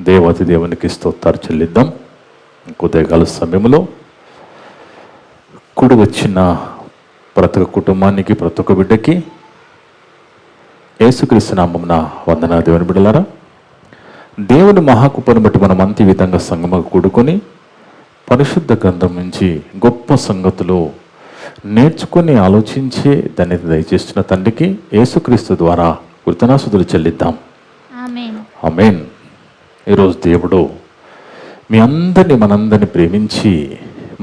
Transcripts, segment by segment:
దేవాతి దేవునికి స్తోత్రాలు చెల్లిద్దాం. ఉదయకాల సమయంలో కూడి వచ్చిన ప్రతి ఒక్క కుటుంబానికి, ప్రతి ఒక్క బిడ్డకి యేసుక్రీస్తు నామమున వందనాలు. దేవుని బిడ్డలారా, దేవుని మహాకృపను బట్టి మనం అంత విధంగా సంగమకు కూడుకొని పరిశుద్ధ గ్రంథం నుంచి గొప్ప సంగతులు నేర్చుకొని ఆలోచించే దాన్ని దయచేస్తున్న తండ్రికి యేసుక్రీస్తు ద్వారా కృతజ్ఞతాస్తుతులు చెల్లిద్దాం. ఆమేన్. ఈరోజు దేవుడు మీ అందరినీ, మనందరినీ ప్రేమించి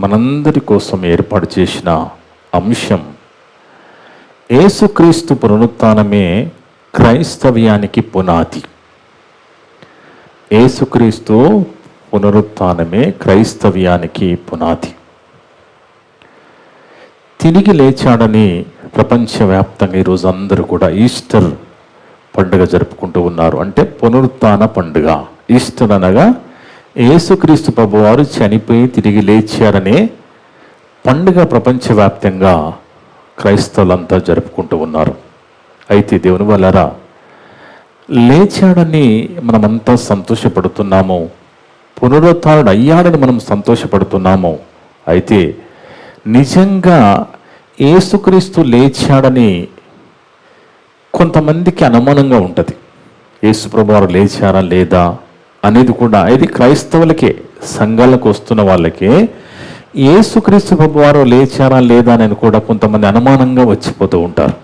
మనందరి కోసం ఏర్పాటు చేసిన అంశం యేసుక్రీస్తు పునరుత్థానమే క్రైస్తవ్యానికి పునాది. యేసుక్రీస్తు పునరుత్థానమే క్రైస్తవ్యానికి పునాది. తిరిగి లేచాడని ప్రపంచవ్యాప్తంగా ఈరోజు అందరూ కూడా ఈస్టర్ పండుగ జరుపుకుంటూ ఉన్నారు. అంటే పునరుత్థాన పండుగ. ఈస్టర్ అనగా యేసుక్రీస్తు ప్రభువారు చనిపోయి తిరిగి లేచారనే పండుగ ప్రపంచవ్యాప్తంగా క్రైస్తవులంతా జరుపుకుంటూ ఉన్నారు. అయితే దేవుని వల్లరా, లేచాడని మనమంతా సంతోషపడుతున్నాము, పునరుత్థానుడు అయ్యాడని మనం సంతోషపడుతున్నాము. అయితే నిజంగా యేసుక్రీస్తు లేచాడని కొంతమందికి అనుమానంగా ఉంటుంది. యేసు ప్రభువారు లేచారా లేదా అనేది కూడా, ఇది క్రైస్తవులకే, సంఘాలకు వస్తున్న వాళ్ళకే యేసుక్రీస్తు ప్రభువారు లేచారా లేదా అని కూడా కొంతమంది అనుమానంగా వచ్చిపోతూ ఉంటారు.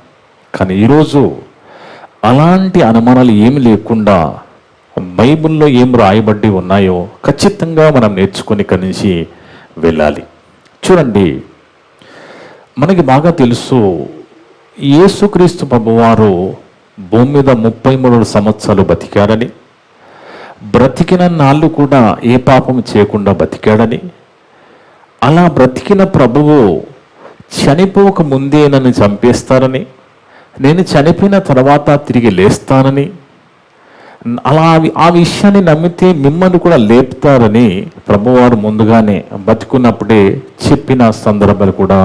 కానీ ఈరోజు అలాంటి అనుమానాలు ఏమి లేకుండా బైబిల్లో ఏం రాయబడి ఉన్నాయో ఖచ్చితంగా మనం నేర్చుకొని ఇక్కడి నుంచి వెళ్ళాలి. చూడండి, మనకి బాగా తెలుసు, యేసుక్రీస్తు ప్రభువారు భూమి మీద 33 సంవత్సరాలు బతికాడని, బ్రతికిన నాళ్ళు కూడా ఏ పాపం చేయకుండా బతికాడని, అలా బ్రతికిన ప్రభువు చనిపోక ముందే నన్ను చంపేస్తారని, నేను చనిపోయిన తర్వాత తిరిగి లేస్తానని, అలా ఆ విషయాన్ని నమ్మితే మిమ్మల్ని కూడా లేపుతారని ప్రభువారు ముందుగానే బతికున్నప్పుడే చెప్పిన సందర్భాలు కూడా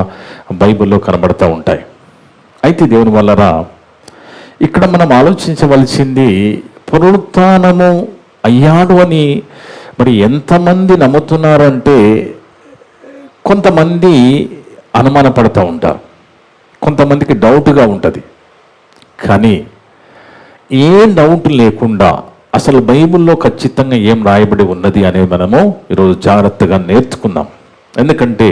బైబిల్లో కనబడుతూ ఉంటాయి. అయితే దేవుని వల్లరా, ఇక్కడ మనం ఆలోచించవలసింది, పునరుత్థానము అయ్యాడు అని మరి ఎంతమంది నమ్ముతున్నారంటే కొంతమంది అనుమానపడుతూ ఉంటారు, కొంతమందికి డౌట్గా ఉంటుంది. కానీ ఏ డౌట్ లేకుండా అసలు బైబిల్లో ఖచ్చితంగా ఏం రాయబడి ఉన్నది అనేది మనము ఈరోజు జాగ్రత్తగా నేర్చుకుందాం. ఎందుకంటే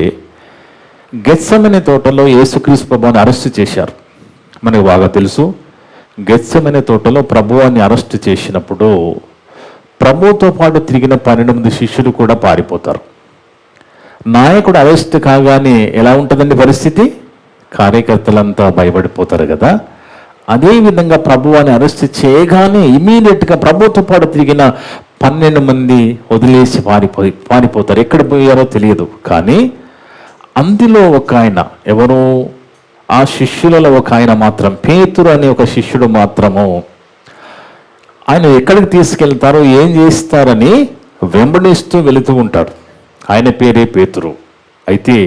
గెత్సెమనే తోటలో యేసుక్రీస్తు ప్రభువుని అరెస్ట్ చేశారు. మనకు బాగా తెలుసు, గెత్సెమనే తోటలో ప్రభువుని అరెస్ట్ చేసినప్పుడు ప్రభువుతో పాటు తిరిగిన 12 శిష్యులు కూడా పారిపోతారు. నాయకుడు అరెస్ట్ కాగానే ఎలా ఉంటుందండి పరిస్థితి? కార్యకర్తలంతా భయపడిపోతారు కదా. అదేవిధంగా ప్రభువుని అరెస్ట్ చేయగానే ఇమీడియట్గా ప్రభువుతో పాటు తిరిగిన 12 మంది వదిలేసి పారిపోతారు. ఎక్కడ పోయారో తెలియదు. కానీ అందులో ఒక ఆయన, ఎవరు? ఆ శిష్యులలో ఒక ఆయన మాత్రం, పేతురు అనే ఒక శిష్యుడు మాత్రము, ఆయన ఎక్కడికి తీసుకెళ్తారో, ఏం చేస్తారని వెంబడిస్తూ వెళుతూ ఉంటాడు. ఆయన పేరే పేతురు. అయితే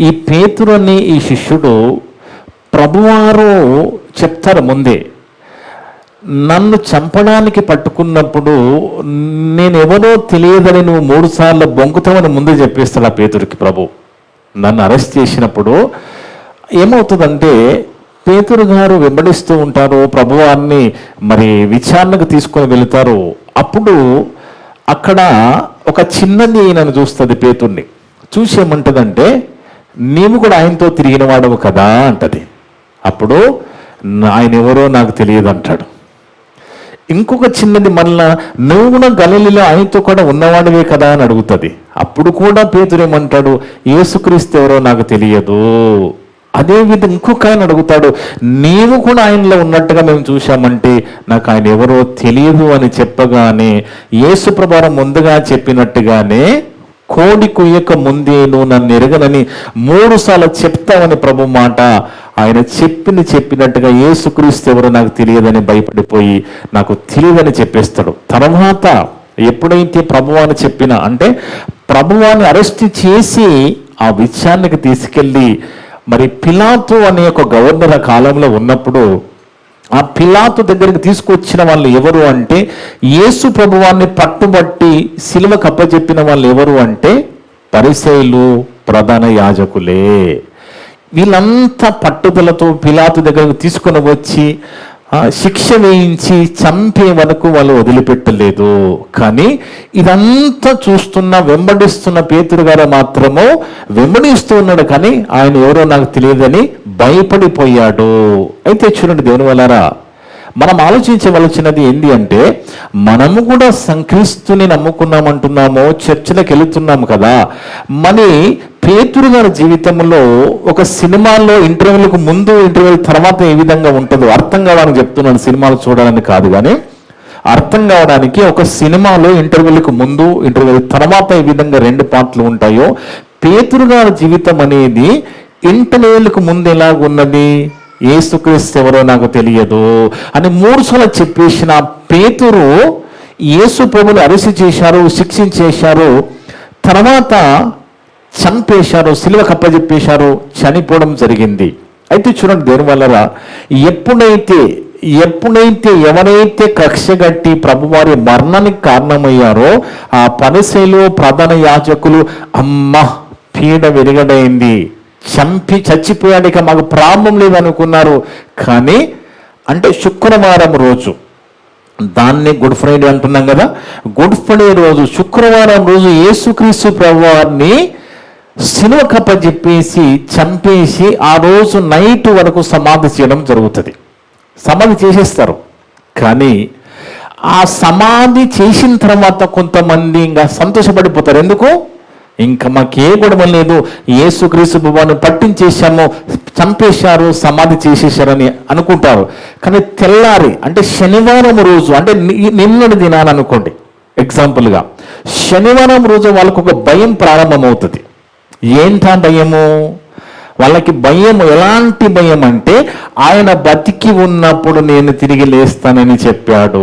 ఈ పేతురు అనే ఈ శిష్యుడు ప్రభువారు చెప్తారు ముందే, నన్ను చంపడానికి పట్టుకున్నప్పుడు నేను ఎవరో తెలియదని నువ్వు 3 సార్లు బొంకుతావని ముందే చెప్పేస్తాడు ఆ పేతురికి ప్రభు. నన్ను అరెస్ట్ చేసినప్పుడు ఏమవుతుందంటే, పేతురు గారు వెంబడిస్తూ ఉంటారు, ప్రభువారిని మరి విచారణకు తీసుకొని వెళుతారు. అప్పుడు అక్కడ ఒక చిన్నది నన్ను చూస్తుంది, పేతుర్ని చూసి ఏమంటదంటే, నీవు కూడా ఆయనతో తిరిగిన వాడవు కదా అంటది. అప్పుడు ఆయన ఎవరో నాకు తెలియదు అంటాడు. ఇంకొక చిన్నది మళ్ళా, నువ్వు కూడా గలిలీలో ఆయనతో కూడా ఉన్నవాడివే కదా అని అడుగుతుంది. అప్పుడు కూడా పేతురు ఏమంటాడు, యేసుక్రీస్తు ఎవరో నాకు తెలియదు. అదేవిధంగా ఇంకొక ఆయన అడుగుతాడు, నీవు కూడా ఆయనలో ఉన్నట్టుగా మేము చూశామంటే నాకు ఆయన ఎవరో తెలియదు అని చెప్పగానే యేసు ప్రభువు ముందుగా చెప్పినట్టుగానే, కోడి కుయ్యక ముందే నువ్వు నన్ను ఎరగనని 3 సార్లు చెప్తావని ప్రభు మాట ఆయన చెప్పినట్టుగా యేసుక్రీస్తు ఎవరో నాకు తెలియదని భయపడిపోయి నాకు తెలియదని చెప్పేస్తాడు. తర్వాత ఎప్పుడైతే ప్రభువాన్ని చెప్పినా, అంటే ప్రభువాన్ని అరెస్ట్ చేసి ఆ విషయానికి తీసుకెళ్ళి మరి పిలాతు అనే ఒక గవర్నర్ కాలంలో ఉన్నప్పుడు ఆ పిలాతు దగ్గరికి తీసుకొచ్చిన వాళ్ళు ఎవరు అంటే, యేసు ప్రభువాన్ని పట్టుబట్టి సిలువకు అప్పచెప్పిన వాళ్ళు ఎవరు అంటే పరిసయ్యులు, ప్రధాన యాజకులే. వీళ్ళంతా పట్టుదలతో పిలాతు దగ్గరకు తీసుకొని వచ్చి శిక్ష వేయించి చంపే వరకు వాళ్ళు వదిలిపెట్టలేదు. కానీ ఇదంతా చూస్తున్న వెంబడిస్తున్న పేతురు గారు మాత్రము వెంబడిస్తూ ఉన్నాడు, కానీ ఆయన ఎవరో నాకు తెలియదని భయపడిపోయాడు. అయితే చూడండి దేవుని వల్లారా, మనం ఆలోచించవలసినది ఏంటి అంటే, మనము కూడా క్రీస్తుని నమ్ముకున్నామంటున్నాము, చర్చలకు వెళుతున్నాము కదా. మరి పేతురు గారి జీవితంలో ఒక సినిమాలో ఇంటర్వ్యూలకు ముందు, ఇంటర్వ్యూ తర్వాత ఏ విధంగా ఉంటుందో అర్థం కావడానికి చెప్తున్నాను. సినిమాలు చూడాలని కాదు, కానీ అర్థం కావడానికి ఒక సినిమాలో ఇంటర్వ్యూలకు ముందు, ఇంటర్వ్యూ తర్వాత ఏ విధంగా 2 పార్ట్లు ఉంటాయో, పేతురు గారి జీవితం అనేది ఇంటర్వ్యూలకు ముందు ఎలాగున్నది, యేసుక్రీస్తు ఎవరో నాకు తెలియదు అని 3 సార్లు చెప్పేసిన పేతురు యేసు ప్రభుని అరెస్ట్ చేశారు, శిక్షించేశారు, తర్వాత చంపేశారు, సిలువకు అప్పచెప్పేశారు, చనిపోవడం జరిగింది. అయితే చూడండి దేవుని వల్లరా, ఎప్పుడైతే ఎవరైతే కక్షగట్టి ప్రభువారి మరణానికి కారణమయ్యారో ఆ పరిసయ్యులు, ప్రధాన యాజకులు అమ్మ పీడ విరగడైంది, చచ్చిపోయాడు, ఇక మాకు ప్రాబ్లం లేదనుకున్నారు. కానీ అంటే శుక్రవారం రోజు, దాన్ని గుడ్ ఫ్రైడే అంటున్నాం కదా, గుడ్ ఫ్రైడే రోజు శుక్రవారం రోజు యేసుక్రీస్తు ప్రభువారిని సిలువకు అప్పచెప్పేసి చంపేసి ఆ రోజు నైట్ వరకు సమాధి చేయడం జరుగుతుంది. సమాధి చేసేస్తారు. కానీ ఆ సమాధి చేసిన తర్వాత కొంతమంది ఇంకా సంతోషపడిపోతారు. ఎందుకు? ఇంకా మాకే గొడవ లేదు, యేసుక్రీస్తు ప్రభువుని పట్టించేశాము, చంపేశారు, సమాధి చేసేశారని అనుకుంటారు. కానీ తెల్లారి అంటే శనివారం రోజు, అంటే నిన్నటి దినాన్ని అనుకోండి ఎగ్జాంపుల్గా, శనివారం రోజు వాళ్ళకు ఒక భయం ప్రారంభమవుతుంది. ఏంటా భయము? వాళ్ళకి భయం ఎలాంటి భయం అంటే, ఆయన బతికి ఉన్నప్పుడు నేను తిరిగి లేస్తానని చెప్పాడు,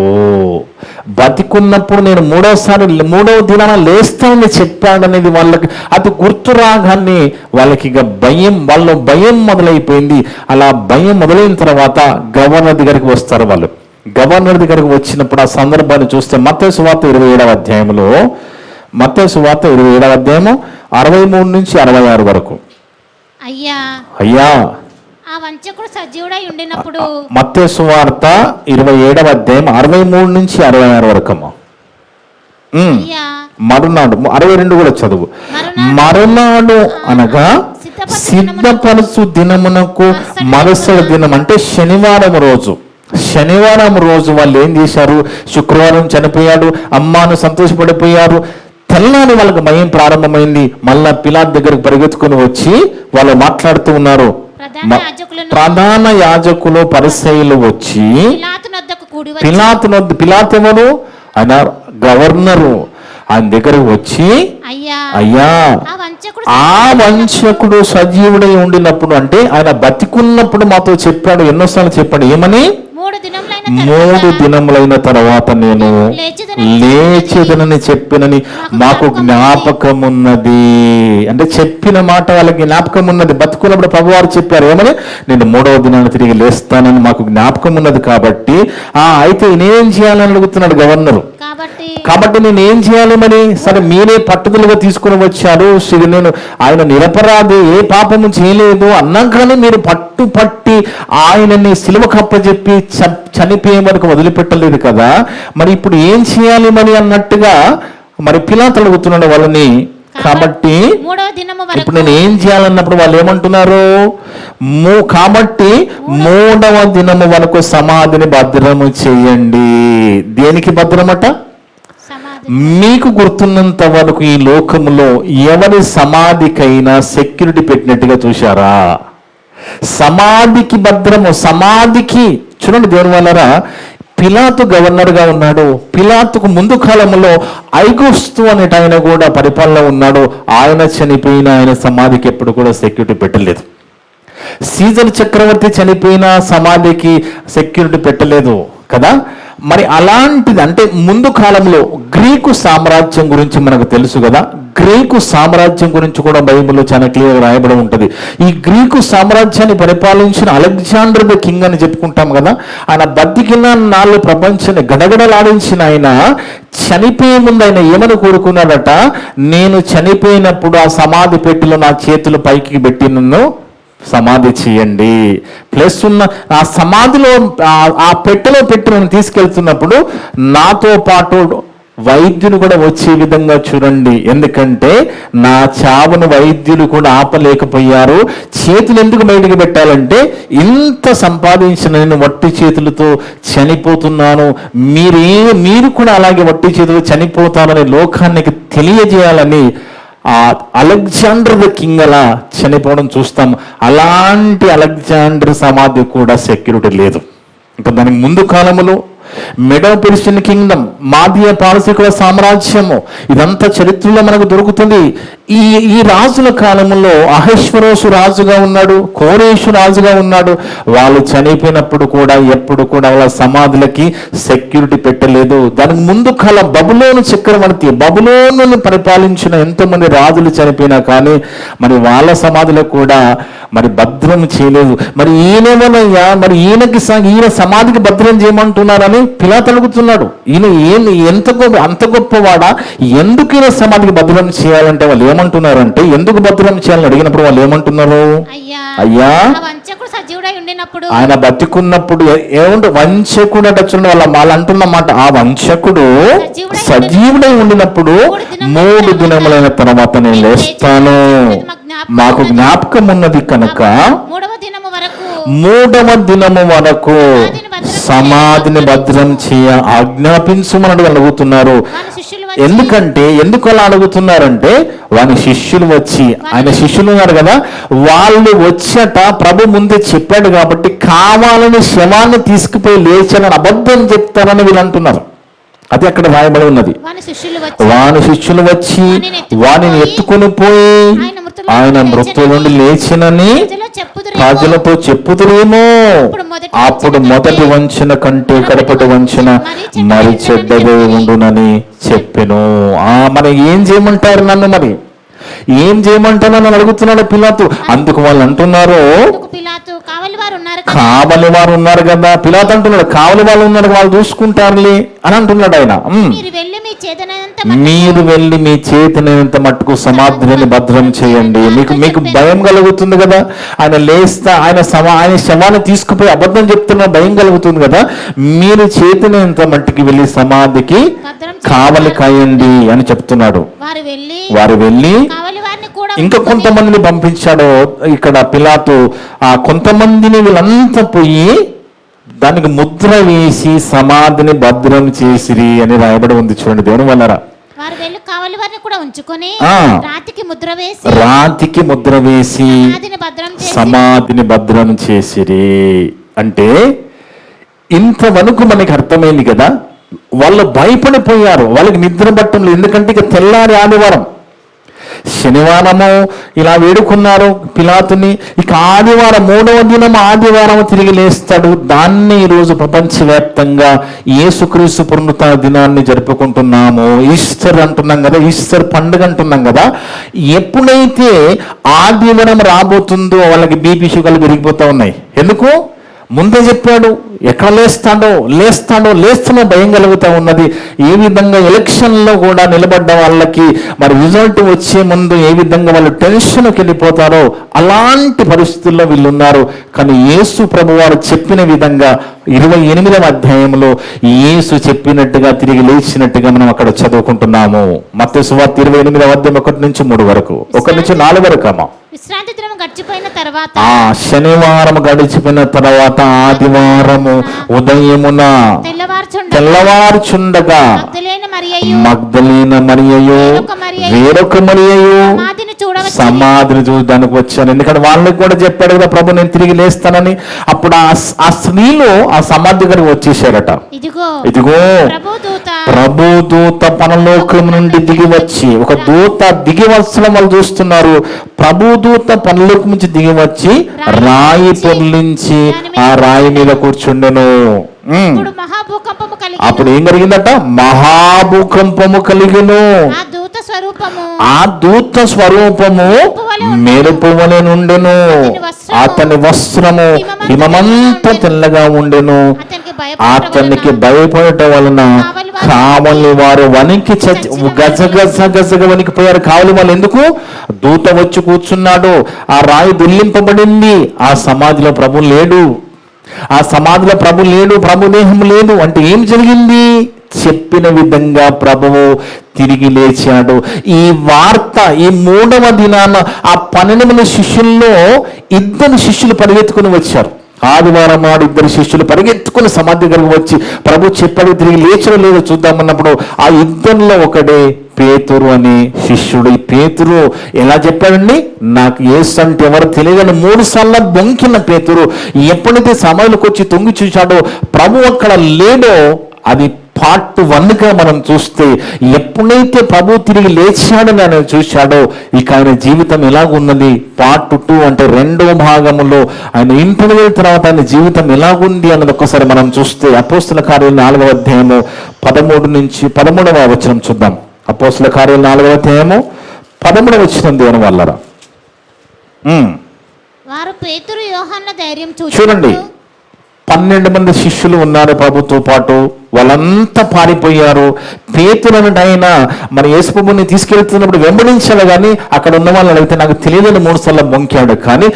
బతికున్నప్పుడు నేను మూడవ దినాన లేస్తానని చెప్పాడనేది వాళ్ళకి అది గుర్తు రాగానే వాళ్ళకి ఇక భయం మొదలైపోయింది. అలా భయం మొదలైన తర్వాత గవర్నర్ దగ్గరికి వస్తారు. వాళ్ళు గవర్నర్ దగ్గరికి వచ్చినప్పుడు ఆ సందర్భాన్ని చూస్తే మత్తయి సువార్త 27వ అధ్యాయంలో, మత్తయి సువార్త 27వ అధ్యాయము 63 నుంచి 66 వరకు. అయ్యా ఆ వంచకుడు సజీవుడై ఉండినప్పుడు, మత్తయి సువార్త 27వ అధ్యాయం 63 నుంచి 66 వరకు. మరునాడు 62 కూడా చదువు. మరునాడు అనగా సిద్ధపరచు దినమునకు మరుసటి దినం అంటే శనివారం రోజు. శనివారం రోజు వాళ్ళు ఏం చేశారు? శుక్రవారం చనిపోయాడు, అమ్మాను సంతోషపడిపోయారు. తెల్లారి వాళ్ళకి భయం ప్రారంభమైంది. మళ్ళా పిలాతు దగ్గరకు పరిగెత్తుకుని వచ్చి వాళ్ళు మాట్లాడుతూ ఉన్నారు. ప్రధాన యాజకులు, పరిసయ్యులు వచ్చి పిలాతు ఎవరు? ఆయన గవర్నరు. ఆయన దగ్గరకు వచ్చి, అయ్యా ఆ వంచకుడు సజీవుడై ఉండినప్పుడు, అంటే ఆయన బతికున్నప్పుడు మాతో చెప్పాడు, ఎన్నోసార్లు చెప్పాడు. ఏమని? 3 దినములైన తర్వాత నేను లేచేదనని చెప్పినని మాకు జ్ఞాపకం ఉన్నది. అంటే చెప్పిన మాట వాళ్ళకి జ్ఞాపకం ఉన్నది. బతుకున్నప్పుడు ప్రభువారు చెప్పారు ఏమని? నేను 3వ దినాన్ని తిరిగి లేస్తానని మాకు జ్ఞాపకం ఉన్నది. కాబట్టి అయితే నేనేం చేయాలని అడుగుతున్నాడు గవర్నరు. కాబట్టి నేను ఏం చేయాలి మరి? సరే, మీరే పట్టుదలగా తీసుకుని వచ్చారు, నేను ఆయన నిరపరాధి, ఏ పాపము చేయలేదు అన్నా కానీ మీరు పట్టి ఆయనని సిలువకు అప్పచెప్పి చనిపోయే వరకు వదిలిపెట్టలేదు కదా, మరి ఇప్పుడు ఏం చేయాలి మరి అన్నట్టుగా మరి పిలాతు అడుగుతున్నాడు వాళ్ళని. కాబట్టి ఇప్పుడు నేను ఏం చేయాలన్నప్పుడు వాళ్ళు ఏమంటున్నారు? కాబట్టి 3వ దినము వరకు సమాధిని భద్రము చేయండి. దేనికి భద్రమట? మీకు గుర్తున్నంత వరకు ఈ లోకములో ఎవరి సమాధికైనా సెక్యూరిటీ పెట్టినట్టుగా చూశారా? సమాధికి భద్రము, సమాధికి. చూడండి దేవుని వల్లరా, పిలాతు గవర్నర్గా ఉన్నాడు. పిలాతుకు ముందు కాలంలో ఐగుస్తు అనేట ఆయన కూడా పరిపాలన ఉన్నాడు. ఆయన చనిపోయిన ఆయన సమాధికి ఎప్పుడు కూడా సెక్యూరిటీ పెట్టలేదు. సీజర్ చక్రవర్తి చనిపోయిన సమాధికి సెక్యూరిటీ పెట్టలేదు కదా. మరి అలాంటిది అంటే ముందు కాలంలో గ్రీకు సామ్రాజ్యం గురించి మనకు తెలుసు కదా. గ్రీకు సామ్రాజ్యం గురించి కూడా బైబిల్లో చాలా క్లియర్గా రాయబడి ఉంటుంది. ఈ గ్రీకు సామ్రాజ్యాన్ని పరిపాలించిన అలెగ్జాండర్ ద కింగ్ అని చెప్పుకుంటాం కదా. ఆయన బతికిన నాలుగు ప్రపంచాన్ని గడగడలాడించిన ఆయన చనిపోయే ముందు ఆయన ఏమని కోరుకున్నాడట, నేను చనిపోయినప్పుడు ఆ సమాధి పెట్టెలో నా చేతులు పైకి పెట్టి నన్ను సమాధి చేయండి, ప్లస్ ఉన్న ఆ సమాధిలో ఆ పెట్టెలో పెట్టి నన్ను తీసుకెళ్తున్నప్పుడు నాతో పాటు వైద్యులు కూడా వచ్చే విధంగా చూడండి, ఎందుకంటే నా చావును వైద్యులు కూడా ఆపలేకపోయారు. చేతులు ఎందుకు బయటకు పెట్టాలంటే ఇంత సంపాదించిన నేను వట్టి చేతులతో చనిపోతున్నాను, మీరు కూడా అలాగే వట్టి చేతులు చనిపోతారని లోకానికి తెలియజేయాలని ఆ అలెగ్జాండర్ ద కింగ్ అలా చనిపోవడం చూస్తాం. అలాంటి అలెగ్జాండర్ సమాధి కూడా సెక్యూరిటీ లేదు. ఇంకా దానికి ముందు కాలంలో మెడో పెర్షియన్ కింగ్డమ్, మాదీయ పారసీకుల సామ్రాజ్యము, ఇదంతా చరిత్రలో మనకు దొరుకుతుంది. ఈ రాజుల కాలంలో అహేశ్వరోసు రాజుగా ఉన్నాడు, కోరేషు రాజుగా ఉన్నాడు. వాళ్ళు చనిపోయినప్పుడు కూడా ఎప్పుడు కూడా వాళ్ళ సమాధులకి సెక్యూరిటీ పెట్టలేదు. దానికి ముందు కాలం బబులోను చక్రవర్తి, బబులోను పరిపాలించిన ఎంతోమంది రాజులు చనిపోయినా కానీ మరి వాళ్ళ సమాధులకు కూడా మరి భద్రం చేయలేదు. మరి ఈయనేమోనయ్యా, మరి ఈయన సమాధికి భద్రం చేయమంటున్నారని పిలాతు అడుగుతున్నాడు. అంత గొప్పవాడా, ఎందుకు ఈయన సమాధికి భద్రం చేయాలంటే వాళ్ళు ఏమంటున్నారంటే, ఎందుకు భద్రం చేయాలని అడిగినప్పుడు వాళ్ళు ఏమంటున్నారు, అయ్యా ఆయన బతికున్నప్పుడు వంచకుడు చూడండి వాళ్ళు అంటున్నమాట, ఆ వంచకుడు సజీవుడై ఉండినప్పుడు 3 దినములైన తర్వాత నేను లేస్తాను, మాకు జ్ఞాపకం ఉన్నది కనుక 3వ దినము వరకు సమాధిని భద్రం చేయ ఆజ్ఞాపించమని అడుగుతున్నారు. ఎందుకు అలా అడుగుతున్నారంటే వాని శిష్యులు వచ్చి, ఆయన శిష్యులు ఉన్నారు కదా, వాళ్ళు వచ్చట ప్రభు ముందే చెప్పాడు కాబట్టి కావాలని శవాన్ని తీసుకుపోయి లేచానని అబద్ధం చెప్తారని వీళ్ళు అంటున్నారు. అది అక్కడ రాయబడి ఉన్నది. వాని శిష్యులు వచ్చి వానిని ఎత్తుకొని పోయి ఆయన మృతుల నుండి లేచినని ప్రజలతో చెప్పుదురేమో, అప్పుడు మొదటి వంచన కంటే కడపటి వంచన మరి చెడ్డగా ఉండునని చెప్పెను. మరి ఏం చేయమంటారు నన్ను, మరి ఏం చేయమంటారని అడుగుతున్నాడు పిలాతు. అందుకు వాళ్ళు అంటున్నారు, కావలి వారు ఉన్నారు కదా. పిలాతు అంటున్నాడు, కావలి వాళ్ళు ఉన్నారు, వాళ్ళు చూసుకుంటారులే అని అంటున్నాడు ఆయన. మీరు వెళ్ళి మీ చేతనైనంత మట్టుకు సమాధిని భద్రం చేయండి. మీకు భయం కలుగుతుంది కదా, ఆయన లేస్తా ఆయన శవాన్ని తీసుకుపోయి అబద్ధం చెప్తున్న భయం కలుగుతుంది కదా. మీరు చేతనైనంత మట్టుకు వెళ్ళి సమాధికి కావలి కాయండి అని చెప్తున్నాడు. వారు వెళ్ళి ఇంకా కొంతమందిని పంపించాడు. ఇక్కడ పిలాతు కొంతమందిని వీళ్ళంతా పోయి దానికి ముద్ర వేసి సమాధిని భద్రం చేసిరి అని రాయబడి ఉంది. చూడండి దేవుని వల్లరా, రాతికి ముద్ర వేసి సమాధిని భద్రం చేసిరి అంటే ఇంతవరకు మనకి అర్థమైంది కదా. వాళ్ళు భయపడిపోయారు, వాళ్ళకి నిద్ర పట్టంలో. ఎందుకంటే ఇక తెల్లారి ఆదివారం, శనివారము ఇలా వేడుకున్నారు పిలాతుని, ఇక ఆదివారం 3వ దినం ఆదివారం తిరిగి లేస్తాడు. దాన్ని ఈరోజు ప్రపంచవ్యాప్తంగా యేసుక్రీస్తు పునరుత్థాన దినాన్ని జరుపుకుంటున్నాము. ఈస్టర్ అంటున్నాం కదా, ఈస్టర్ పండుగ అంటున్నాం కదా. ఎప్పుడైతే ఆదివారం రాబోతుందో వాళ్ళకి బీపీ షుగర్లు పెరిగిపోతూ ఉన్నాయి. ఎందుకు? ముందే చెప్పాడు, ఎక్కడ లేస్తానో భయం కలుగుతూ ఉన్నది. ఏ విధంగా ఎలక్షన్లో కూడా నిలబడ్డ వాళ్ళకి మరి రిజల్ట్ వచ్చే ముందు ఏ విధంగా వాళ్ళు టెన్షన్కి వెళ్ళిపోతారో అలాంటి పరిస్థితుల్లో వీళ్ళు ఉన్నారు. కానీ యేసు ప్రభువారు చెప్పిన విధంగా 28వ అధ్యాయంలో యేసు చెప్పినట్టుగా తిరిగి లేచినట్టుగా మనం అక్కడ చదువుకుంటున్నాము. మత్తయి సువార్త 28వ అధ్యాయం 1 నుంచి 3 వరకు, 1 నుంచి 4 వరకు అమ్మా. విశ్రాంతి దినం గడిచిపోయిన తర్వాత, శనివారం గడిచిపోయిన తర్వాత ఆదివారము ఉదయమున తెల్లవారుచుండగా మగ్దలేన మరియయు వేరొక మరియయు సమాధిని చూడడానికి వచ్చాను. ఎందుకంటే వాళ్ళకి కూడా చెప్పాడు కదా ప్రభు నేను తిరిగి లేస్తానని. అప్పుడు ఆ స్త్రీలు ఆ సమాధి దగ్గరికి వచ్చేసారట. ఇదిగో ప్రభు దూత పరలోకం నుండి దిగి వచ్చి, ఒక దూత దిగి వచ్చడం వాళ్ళు చూస్తున్నారు. ప్రభు దూత పరలోకం నుంచి దిగి వచ్చి రాయి పొర్లించి ఆ రాయి మీద కూర్చుండెను. ఇప్పుడు మహాభూకంపము కలిగి అప్పుడు ఏం కలిగిందట? మహాభూకంపము కలిగెను. ఆ దూత స్వరూపము ఆ దూత స్వరూపము మెరుపు వలె నుండెను. అతని వస్త్రము హిమమంత తెల్లగా ఉండెను. అతనికి భయపడటం వలన కావలి వారు వణికి గజగజ వణికిపోయారు. కావలి వాళ్ళు ఎందుకు? దూత వచ్చి కూర్చున్నాడు, ఆ రాయి దుల్లింపబడింది, ఆ సమాధిలో ప్రభు లేడు, ఆ సమాధిలో ప్రభు లేడు, ప్రభు దేహం లేదు. అంటే ఏం జరిగింది? చెప్పిన విధంగా ప్రభువు తిరిగి లేచాడు. ఈ వార్త ఈ 3వ దినాన ఆ 12 మంది శిష్యుల్లో 2 శిష్యులు పరిగెత్తుకుని వచ్చారు. ఆదివారం నాడు 2 శిష్యులు పరిగెత్తుకుని సమాధి దగ్గరకు వచ్చి ప్రభు చెప్పాడు తిరిగి లేచడం లేదో చూద్దామన్నప్పుడు ఆ 2లో ఒకడే పేతురు అనే శిష్యుడు. ఈ పేతురు ఎలా చెప్పాడండి? నాకు యేసు అంటే ఎవరు తెలియదని 3 సార్లు బొంకిన పేతురు ఎప్పుడైతే సమాధిలోకి వచ్చి తొంగి చూశాడో ప్రభు అక్కడ లేడో, అది పార్ట్ 1గా మనం చూస్తే ఎప్పుడైతే ప్రభు తిరిగి లేచాడని ఆయన చూశాడో ఇక ఆయన జీవితం ఎలాగున్నది, పార్ట్ 2 అంటే 2వ భాగంలో ఆయన ఇంటికి వెళ్ళిన తర్వాత ఆయన జీవితం ఎలాగుంది అన్నది ఒక్కసారి మనం చూస్తే అపోస్తుల కార్యాలు 4వ అధ్యాయము 13 నుంచి 13వ వచనం చూద్దాం. అపోస్తుల కార్యాలు 4వ అధ్యాయము 13వ వచనం దేవుని వల్లరా. వారు పేతురు యోహాన్ల ధైర్యం చూడండి, 12 మంది శిష్యులు ఉన్నారు ప్రభుతో పాటు, వాళ్ళంతా పారిపోయారు. పేతురనటైన మన యేసుప్రభుని తీసుకెళ్తున్నప్పుడు వెంబడించాలి, కానీ అక్కడ ఉన్న వాళ్ళని అడిగితే నాకు తెలియదని 3 సార్లు బొంకాడు. కానీ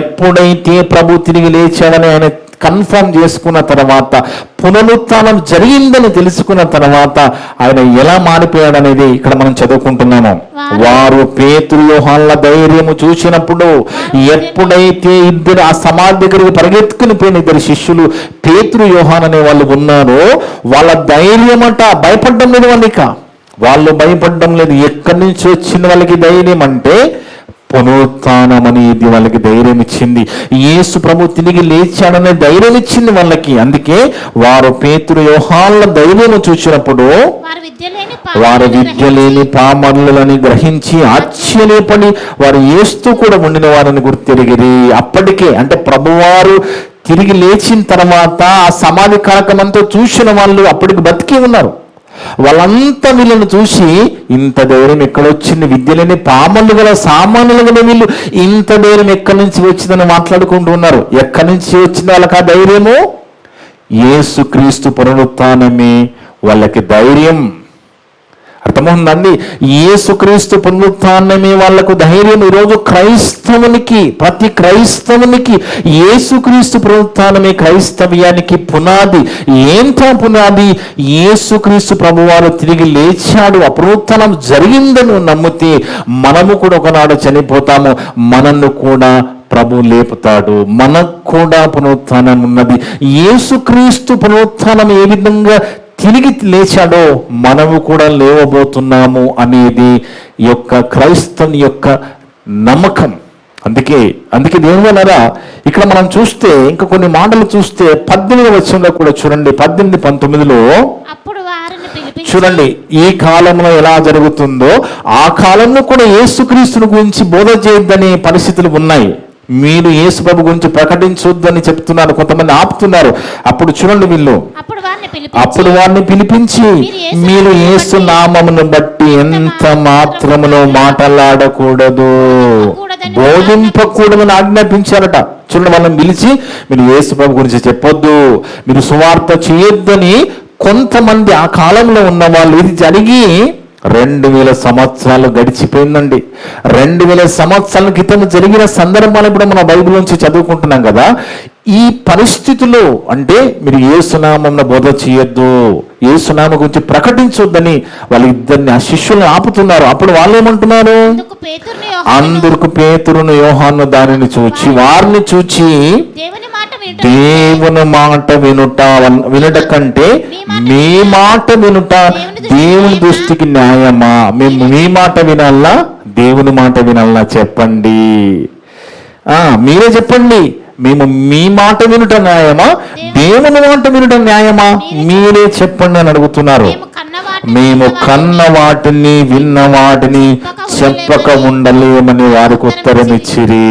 ఎప్పుడైతే ప్రభు తిరిగి లేచాడని ఆయన కన్ఫర్మ్ చేసుకున్న తర్వాత, పునరుత్థానం జరిగిందని తెలుసుకున్న తర్వాత ఆయన ఎలా మారిపోయాడనేది ఇక్కడ మనం చదువుకుంటున్నాము. వారు పేతురు యోహాన్ల ధైర్యము చూసినప్పుడు, ఎప్పుడైతే 2 ఆ సమాధి దగ్గరికి పరిగెత్తుకుని పోయిన 2 శిష్యులు పేతురు యోహాన్ అనే వాళ్ళు ఉన్నారో వాళ్ళ ధైర్యం అంట, భయపడడం లేదు వాళ్ళు భయపడడం లేదు. ఎక్కడి నుంచి వచ్చిన వాళ్ళకి ధైర్యం అంటే పునరుత్థానం అనేది వాళ్ళకి ధైర్యం ఇచ్చింది. యేసు ప్రభు తిరిగి లేచాడనే ధైర్యం ఇచ్చింది వాళ్ళకి. అందుకే వారు పేతురు యోహాన్ల ధైర్యం చూసినప్పుడు వారు విద్య లేని పామరులని గ్రహించి ఆశ్చర్యపడి వారు యేసుతో కూడా ఉండిన వారిని గుర్తెరిగిరి. అప్పటికే అంటే ప్రభువారు తిరిగి లేచిన తర్వాత ఆ సమాధి కార్యక్రమంతో చూసిన వాళ్ళు అప్పటికి బతికి ఉన్నారు. వాళ్ళంతా వీళ్ళని చూసి ఇంత ధైర్యం ఎక్కడొచ్చింది, విద్య లేని పామర్లు గల సామాన్యులు గల వీళ్ళు ఇంత ధైర్యం ఎక్కడి నుంచి వచ్చిందని మాట్లాడుకుంటూ ఉన్నారు. ఎక్కడి నుంచి వచ్చింది వాళ్ళకి ఆ ధైర్యము? యేసుక్రీస్తు పునరుత్థానమే వాళ్ళకి ధైర్యం. అర్థమవుతుందండి? యేసుక్రీస్తు పునరుత్థానమే వాళ్ళకు ధైర్యం. ఈరోజు క్రైస్తవునికి, ప్రతి క్రైస్తవునికి యేసుక్రీస్తు పునరుత్థానమే క్రైస్తవ్యానికి పునాది. ఏంటో పునాది? యేసుక్రీస్తు ప్రభువారు తిరిగి లేచాడు, ఆ పునరుత్థానం జరిగిందని నమ్మితే మనము కూడా ఒకనాడు చనిపోతాము, మనల్ని కూడా ప్రభు లేపుతాడు, మనకు కూడా పునరుత్థానం ఉన్నది. యేసుక్రీస్తు పునరుత్థానం ఏ విధంగా తిరిగి లేచాడో మనము కూడా లేవబోతున్నాము అనేది యొక్క క్రైస్తవుని యొక్క నమ్మకం. అందుకే దేవుని వలన ఇక్కడ మనం చూస్తే ఇంకా కొన్ని మాటలు చూస్తే 18వ వచనంలో కూడా చూడండి, 18, 19లో చూడండి ఈ కాలంలో ఎలా జరుగుతుందో ఆ కాలంలో కూడా యేసుక్రీస్తుని గురించి బోధ చేయొద్దనే పరిస్థితులు ఉన్నాయి. మీరు యేసు ప్రభు గురించి ప్రకటించొద్దని చెప్తున్నారు, కొంతమంది ఆపుతున్నారు. అప్పుడు చూడండి వీళ్ళు అప్పుడు వారిని పిలిపించి మీరు యేసు నామమును బట్టి ఎంత మాత్రమును మాట్లాడకూడదు, బోధింపకూడదని ఆజ్ఞాపించారట. చూడండి, వాళ్ళని పిలిచి మీరు యేసు ప్రభు గురించి చెప్పొద్దు, మీరు సువార్త చేయొద్దని కొంతమంది ఆ కాలంలో ఉన్న వాళ్ళు, ఇది జరిగి 2000 సంవత్సరాలు గడిచిపోయిందండి. 2000 సంవత్సరాల క్రితం జరిగిన సందర్భాలు ఇప్పుడు మన బైబిల్ నుంచి చదువుకుంటున్నాం కదా. ఈ పరిస్థితుల్లో అంటే మీరు యేసునామమున బోధ చేయొద్దు, యేసునామ గురించి ప్రకటించొద్దని వాళ్ళిద్దరిని ఆ శిష్యుల్ని ఆపుతున్నారు. అప్పుడు వాళ్ళు ఏమంటున్నారు? అందుకు పేతురును యోహాను దానిని చూచి వారిని చూచి దేవుని మాట వినుట కంటే మీ మాట వినుట దేవుని దృష్టికి న్యాయమా? మేము మీ మాట వినాలా దేవుని మాట వినాలా? చెప్పండి, మీరే చెప్పండి. మేము మీ మాట వినుట న్యాయమా దేవుని మాట వినుట న్యాయమా? మీరే చెప్పండి అని అడుగుతున్నారు. మేము కన్న వాటిని విన్న వాటిని చెప్పక ఉండలేమని వారికి ఉత్తరం ఇచ్చిరి.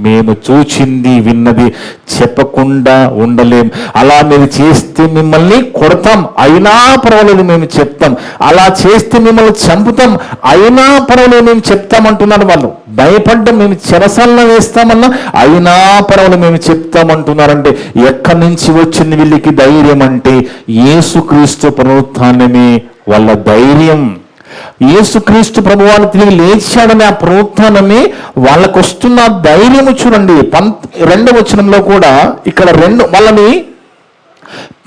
మేము చూచింది విన్నది చెప్పకుండా ఉండలేం. అలా మీరు చేస్తే మిమ్మల్ని కొడతాం, అయినా పర్వాలేదు మేము చెప్తాం. అలా చేస్తే మిమ్మల్ని చంపుతాం, అయినా పర్వాలేదు మేము చెప్తామంటున్నారు వాళ్ళు. భయపడ్డం, మేము చెరసాలలో వేస్తామన్నా అయినా పర్వాలేదు మేము చెప్తామంటున్నారంటే ఎక్కడి నుంచి వచ్చింది వీళ్ళకి ధైర్యం అంటే యేసుక్రీస్తు పునరుత్థానమే వాళ్ళ ధైర్యం. యేసుక్రీస్తు ప్రభువాను తిరిగి లేచాడని ఆ పునరుత్థానమే వాళ్ళకు వస్తున్న ధైర్యము. చూడండి 2వ వచనంలో కూడా ఇక్కడ వాళ్ళని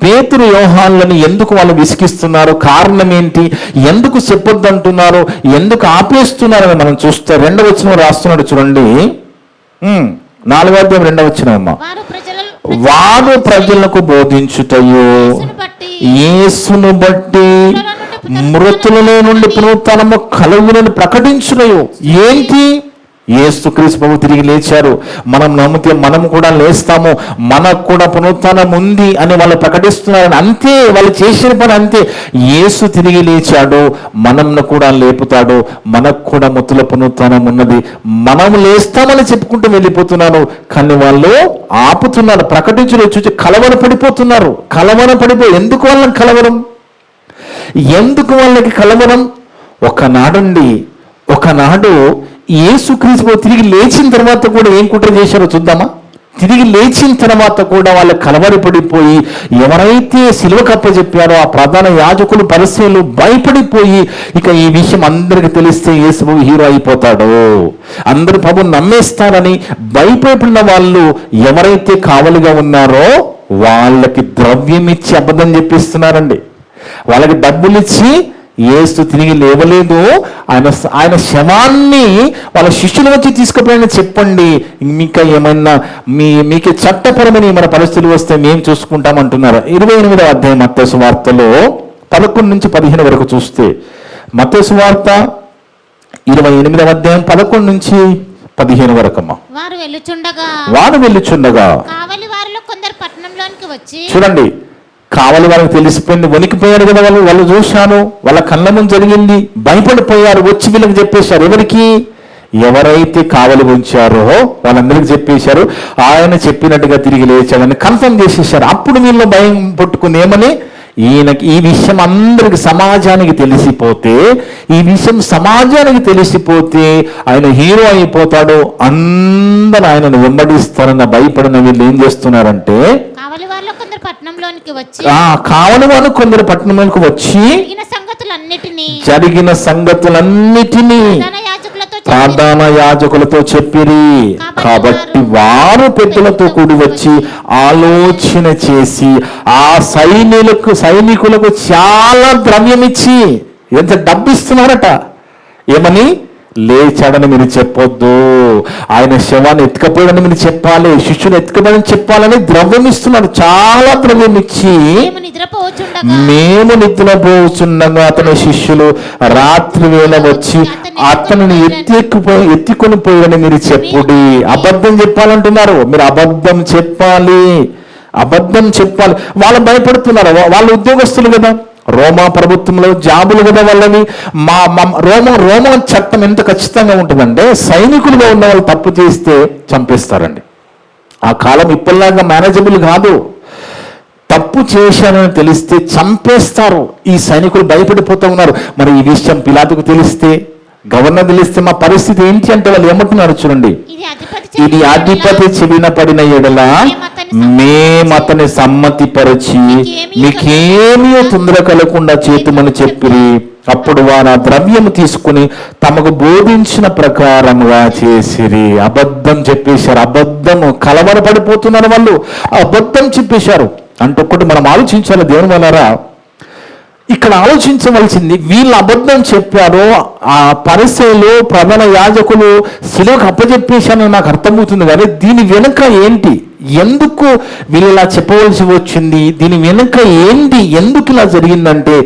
పేతురు యోహానులను ఎందుకు వాళ్ళు విసిగిస్తున్నారు, కారణం ఏంటి, ఎందుకు చెప్పొద్దంటున్నారు, ఎందుకు ఆపేస్తున్నారని మనం చూస్తే 2వ వచనం రాస్తున్నాడు చూడండి. 4వ అధ్యాయం 2వ వచనం అమ్మ. వాడు ప్రజలకు బోధించుటయు యేసును బట్టి మృతులలో నుండి పునరుత్థానము కలుగునని ప్రకటించుటయు. ఏంటి? యేసుక్రీస్తు ప్రభువు తిరిగి లేచారు, మనం నమ్మితే మనం కూడా లేస్తాము, మనకు కూడా పునరుత్థానం ఉంది అని వాళ్ళు ప్రకటిస్తున్నారని. అంతే, వాళ్ళు చేసిన పని అంతే. యేసు తిరిగి లేచాడు, మనల్ని కూడా లేపుతాడు, మనకు కూడా మృతుల పునరుత్థానం ఉన్నది, మనం లేస్తామని చెప్పుకుంటూ వెళ్ళిపోతున్నారు. కానీ వాళ్ళు ఆపుతున్నారు, ప్రకటించడం చూసి కలవరపడిపోతున్నారు. ఎందుకు వాళ్ళకి కలవరం? ఎందుకు వాళ్ళకి కలవరం? ఒకనాడు యేసుక్రీస్తు తిరిగి లేచిన తర్వాత కూడా ఏం కుట్ర చేశారో చూద్దామా? తిరిగి లేచిన తర్వాత కూడా వాళ్ళు కలవరపడిపోయి ఎవరైతే సిలువకు అప్పచెప్పారో ఆ ప్రధాన యాజకులు పరిసయ్యులు భయపడిపోయి, ఇక ఈ విషయం అందరికి తెలిస్తే యేసు ప్రభు హీరో అయిపోతాడు, అందరూ ప్రభువుని నమ్మేస్తారని భయపడిన వాళ్ళు ఎవరైతే కావలిగా ఉన్నారో వాళ్ళకి ద్రవ్యం ఇచ్చి అబద్ధం చెప్పిస్తున్నారండి. వాళ్ళకి డబ్బులు ఇచ్చి యేసు తిరిగి లేవలేదు, ఆయన శవాన్ని వాళ్ళ శిష్యులు వచ్చి తీసుకుపోయిన చెప్పండి, ఇంకా ఏమైనా మీకు చట్టపరమైన ఏమైనా పరిస్థితులు వస్తే మేము చూసుకుంటామంటున్నారు. 28వ అధ్యాయం మత్తయి సువార్తలో 11 నుంచి 15 వరకు చూస్తే, మత్తయి సువార్త 28వ అధ్యాయం 11 నుంచి 15 వరకు అమ్మ. వారు వెళ్ళుచుండగా కావలి వారిలో కొందరు పట్టణంలోనికి వచ్చి, చూడండి, కావలి వారికి తెలిసిపోయింది, వణికిపోయారు కదా వాళ్ళు చూశాను, వాళ్ళ కళ్ళ ముందు జరిగింది, భయపడిపోయారు, వచ్చి వీళ్ళకి చెప్పేశారు. ఎవరైతే కావలి ఉంచారో వాళ్ళందరికీ చెప్పేశారు, ఆయన చెప్పినట్టుగా తిరిగి లేచాడని కన్ఫర్మ్ చేసేసారు. అప్పుడు వీళ్ళు భయం పట్టుకుంది, ఏమని, ఈ విషయం అందరికి సమాజానికి తెలిసిపోతే ఆయన హీరో అయిపోతాడు, అందరూ ఆయనను వెంబడిస్తారన్న భయపడిన వీళ్ళు ఏం చేస్తున్నారంటే కావలి వాళ్ళు కొందరు పట్టణంలోనికి వచ్చి జరిగిన సంగతులన్నిటినీ ప్రధాన యాజకులతో చెప్పిరి. కాబట్టి వారు పెద్దలతో కూడి వచ్చి ఆలోచన చేసి ఆ సైనికులకు చాలా ద్రవ్యం ఇచ్చి, ఎంత డబ్బు ఇస్తున్నారట, ఏమని, లేచాడని మీరు చెప్పొద్దు, ఆయన శవాన్ని ఎత్తుకపోయాడని మీరు చెప్పాలి, శిష్యుని ఎత్తుకపోయాడని చెప్పాలని ద్రవ్యం ఇస్తున్నారు. చాలా ద్రవ్యం ఇచ్చి, మేము నిద్రపోచుండగా అతని శిష్యులు రాత్రి వేళ వచ్చి అతనిని ఎత్తుకొని పోయాడని మీరు చెప్పుడి. అబద్ధం చెప్పాలంటున్నారు, మీరు అబద్ధం చెప్పాలి. వాళ్ళు భయపడుతున్నారు, వాళ్ళు ఉద్యోగస్తులు కదా, రోమా ప్రభుత్వంలో జాబులు కదా వాళ్ళని. రోమా చట్టం ఎంత ఖచ్చితంగా ఉంటుందంటే సైనికులుగా ఉన్న వాళ్ళు తప్పు చేస్తే చంపేస్తారండి. ఆ కాలం ఇప్పటిలాగా మేనేజబుల్ కాదు, తప్పు చేశానని తెలిస్తే చంపేస్తారు. ఈ సైనికులు భయపడిపోతూ ఉన్నారు. మరి ఈ విషయం పిలాతుకు తెలిస్తే, గవర్నర్ తెలిస్తే మా పరిస్థితి ఏంటి అంటే వాళ్ళు ఏమంటున్నారు చూడండి, ఇది అధిపతి చెవిన పడిన ఎడల మేమతని సమ్మతిపరిచి మీకేమీ తొందర కలగకుండా చేతుమని చెప్పిరి. అప్పుడు వారు ఆ ద్రవ్యము తీసుకుని తమకు బోధించిన ప్రకారముగా చేసిరి. అబద్ధం చెప్పేశారు, కలవరపడిపోతున్నారు వాళ్ళు, అబద్ధం చెప్పేశారు. అంటే ఒక్కటి మనం ఆలోచించాలి దేవుని వలన. ఇక్కడ ఆలోచించవలసింది, వీళ్ళు అబద్ధం చెప్పారు, ఆ పరిసయ్యులు ప్రధాన యాజకులు సిలువకు అప్పచెప్పేశానని నాకు అర్థమవుతుంది. కానీ దీని వెనుక ఏంటి, ఎందుకు వీళ్ళు ఇలా చెప్పవలసి వచ్చింది, దీని వెనుక ఏంటి, ఎందుకు ఇలా జరిగిందంటే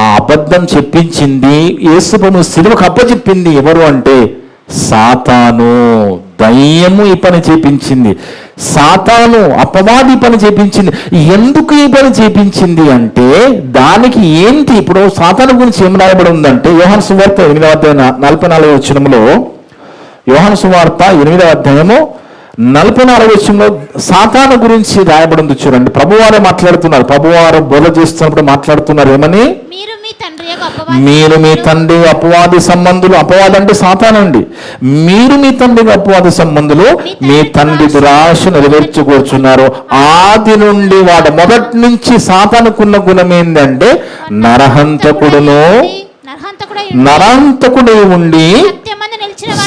ఆ అబద్ధం చెప్పించింది, యేసు ప్రభువు సిలువకు అప్పచెప్పింది ఎవరు అంటే సాతాను, దయ్యము ఈ పని చేపించింది. సాతాను, అపవాది పని చేపించింది. ఎందుకు ఈ పని చేపించింది అంటే దానికి ఏంటి, ఇప్పుడు సాతాను గురించి ఏం రాయబడి ఉందంటే యోహాను సువార్త 8వ అధ్యాయం 44వ వచనంలో, యోహాను సువార్త 8వ అధ్యాయము 46వ వచనంలో సాతాను గురించి రాయబడింది చూడండి. ప్రభువారే మాట్లాడుతున్నారు. ప్రభువారు బోధ చేస్తున్నప్పుడు మాట్లాడుతున్నారు ఏమని? మీరు మీ తండ్రి అపవాది సంబంధులు. అపవాది అంటే సాతానండి. మీరు మీ తండ్రి అపవాది సంబంధులు, మీ తండ్రి దురాశ నెరవేర్చుకూర్చున్నారు. ఆది నుండి వాడు మొదటి నుంచి సాతానుకున్న గుణం ఏంటంటే నరహంతకుడై ఉండి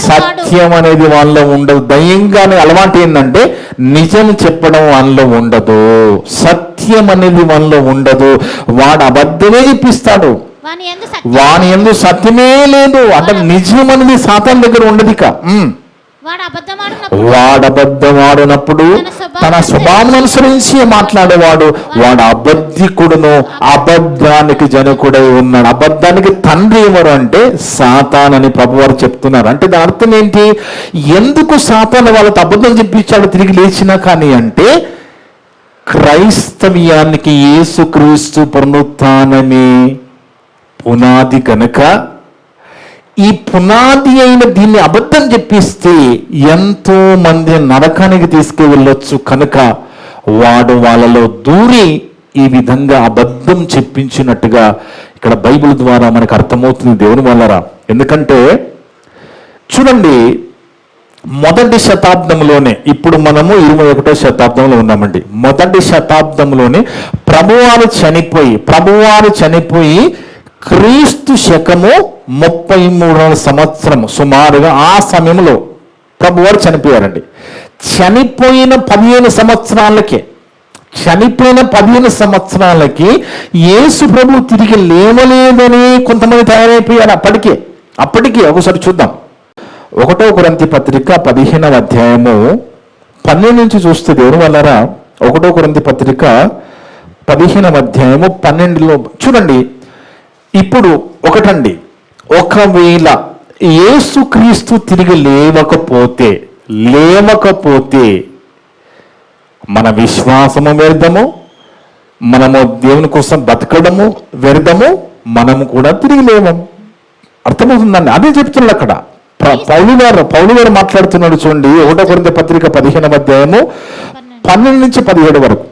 సత్యం అనేది వాళ్ళలో ఉండదు. దయ్యంగానే అలవాటు ఏంటంటే నిజం చెప్పడం వాళ్ళలో ఉండదు, సత్యం అనేది వాళ్ళలో ఉండదు. వాడు అబద్ధమే చెప్పిస్తాడు, వాని యందు సత్యమే లేదు. అంటే నిజం అనేది సాతాను దగ్గర ఉండదు. ఇక వాడు అబద్ధమాడినప్పుడు తన స్వభావం అనుసరించి మాట్లాడేవాడు. వాడు అబద్ధికుడును, అబద్ధానికి జనకుడై ఉన్నాడు. అబద్ధానికి తండ్రి ఎవరు అంటే సాతాన్ అని ప్రభువారు చెప్తున్నారు. అంటే దాని అర్థం ఏంటి? ఎందుకు సాతాను వాళ్ళతో అబద్ధం చెప్పించాడు తిరిగి లేచినా కానీ అంటే క్రైస్తవ్యానికి యేసుక్రీస్తు పునరుత్థానమే పునాది గనక ఈ పునాది అయిన దీన్ని అబద్ధం చెప్పిస్తే ఎంతో మంది నరకానికి తీసుకువెళ్ళొచ్చు. కనుక వాడు వాళ్ళలో దూరి ఈ విధంగా అబద్ధం చెప్పించినట్టుగా ఇక్కడ బైబిల్ ద్వారా మనకు అర్థమవుతుంది దేవుని వల్లరా. ఎందుకంటే చూడండి, మొదటి శతాబ్దంలోనే, ఇప్పుడు మనము 21వ శతాబ్దంలో ఉన్నామండి. మొదటి శతాబ్దంలోనే ప్రభువారు చనిపోయి క్రీస్తు శకము 33వ సంవత్సరం సుమారుగా ఆ సమయంలో ప్రభువారు చనిపోయారండి. చనిపోయిన 15 సంవత్సరాలకి యేసు ప్రభు తిరిగి లేవలేదని కొంతమంది తయారైపోయారు. అప్పటికి ఒకసారి చూద్దాం. 1 కొరింథీ పత్రిక 15వ అధ్యాయము 12 నుంచి చూస్తే దేవుని వల్లరా, 1 కొరింథీ పత్రిక 15వ అధ్యాయము 12లో చూడండి. ఇప్పుడు ఒకటండి, ఒకవేళ యేసుక్రీస్తు తిరిగి లేవకపోతే మన విశ్వాసము వ్యర్థము, మనము దేవుని కోసం బతకడము వ్యర్థము, మనము కూడా తిరిగి లేవము. అర్థమవుతుందండి. అదే చెప్తున్నాడు అక్కడ పౌలు గారు మాట్లాడుతున్నాడు. చూడండి 1 కొరింథీ పత్రిక 15వ అధ్యాయము 12 నుంచి 17 వరకు.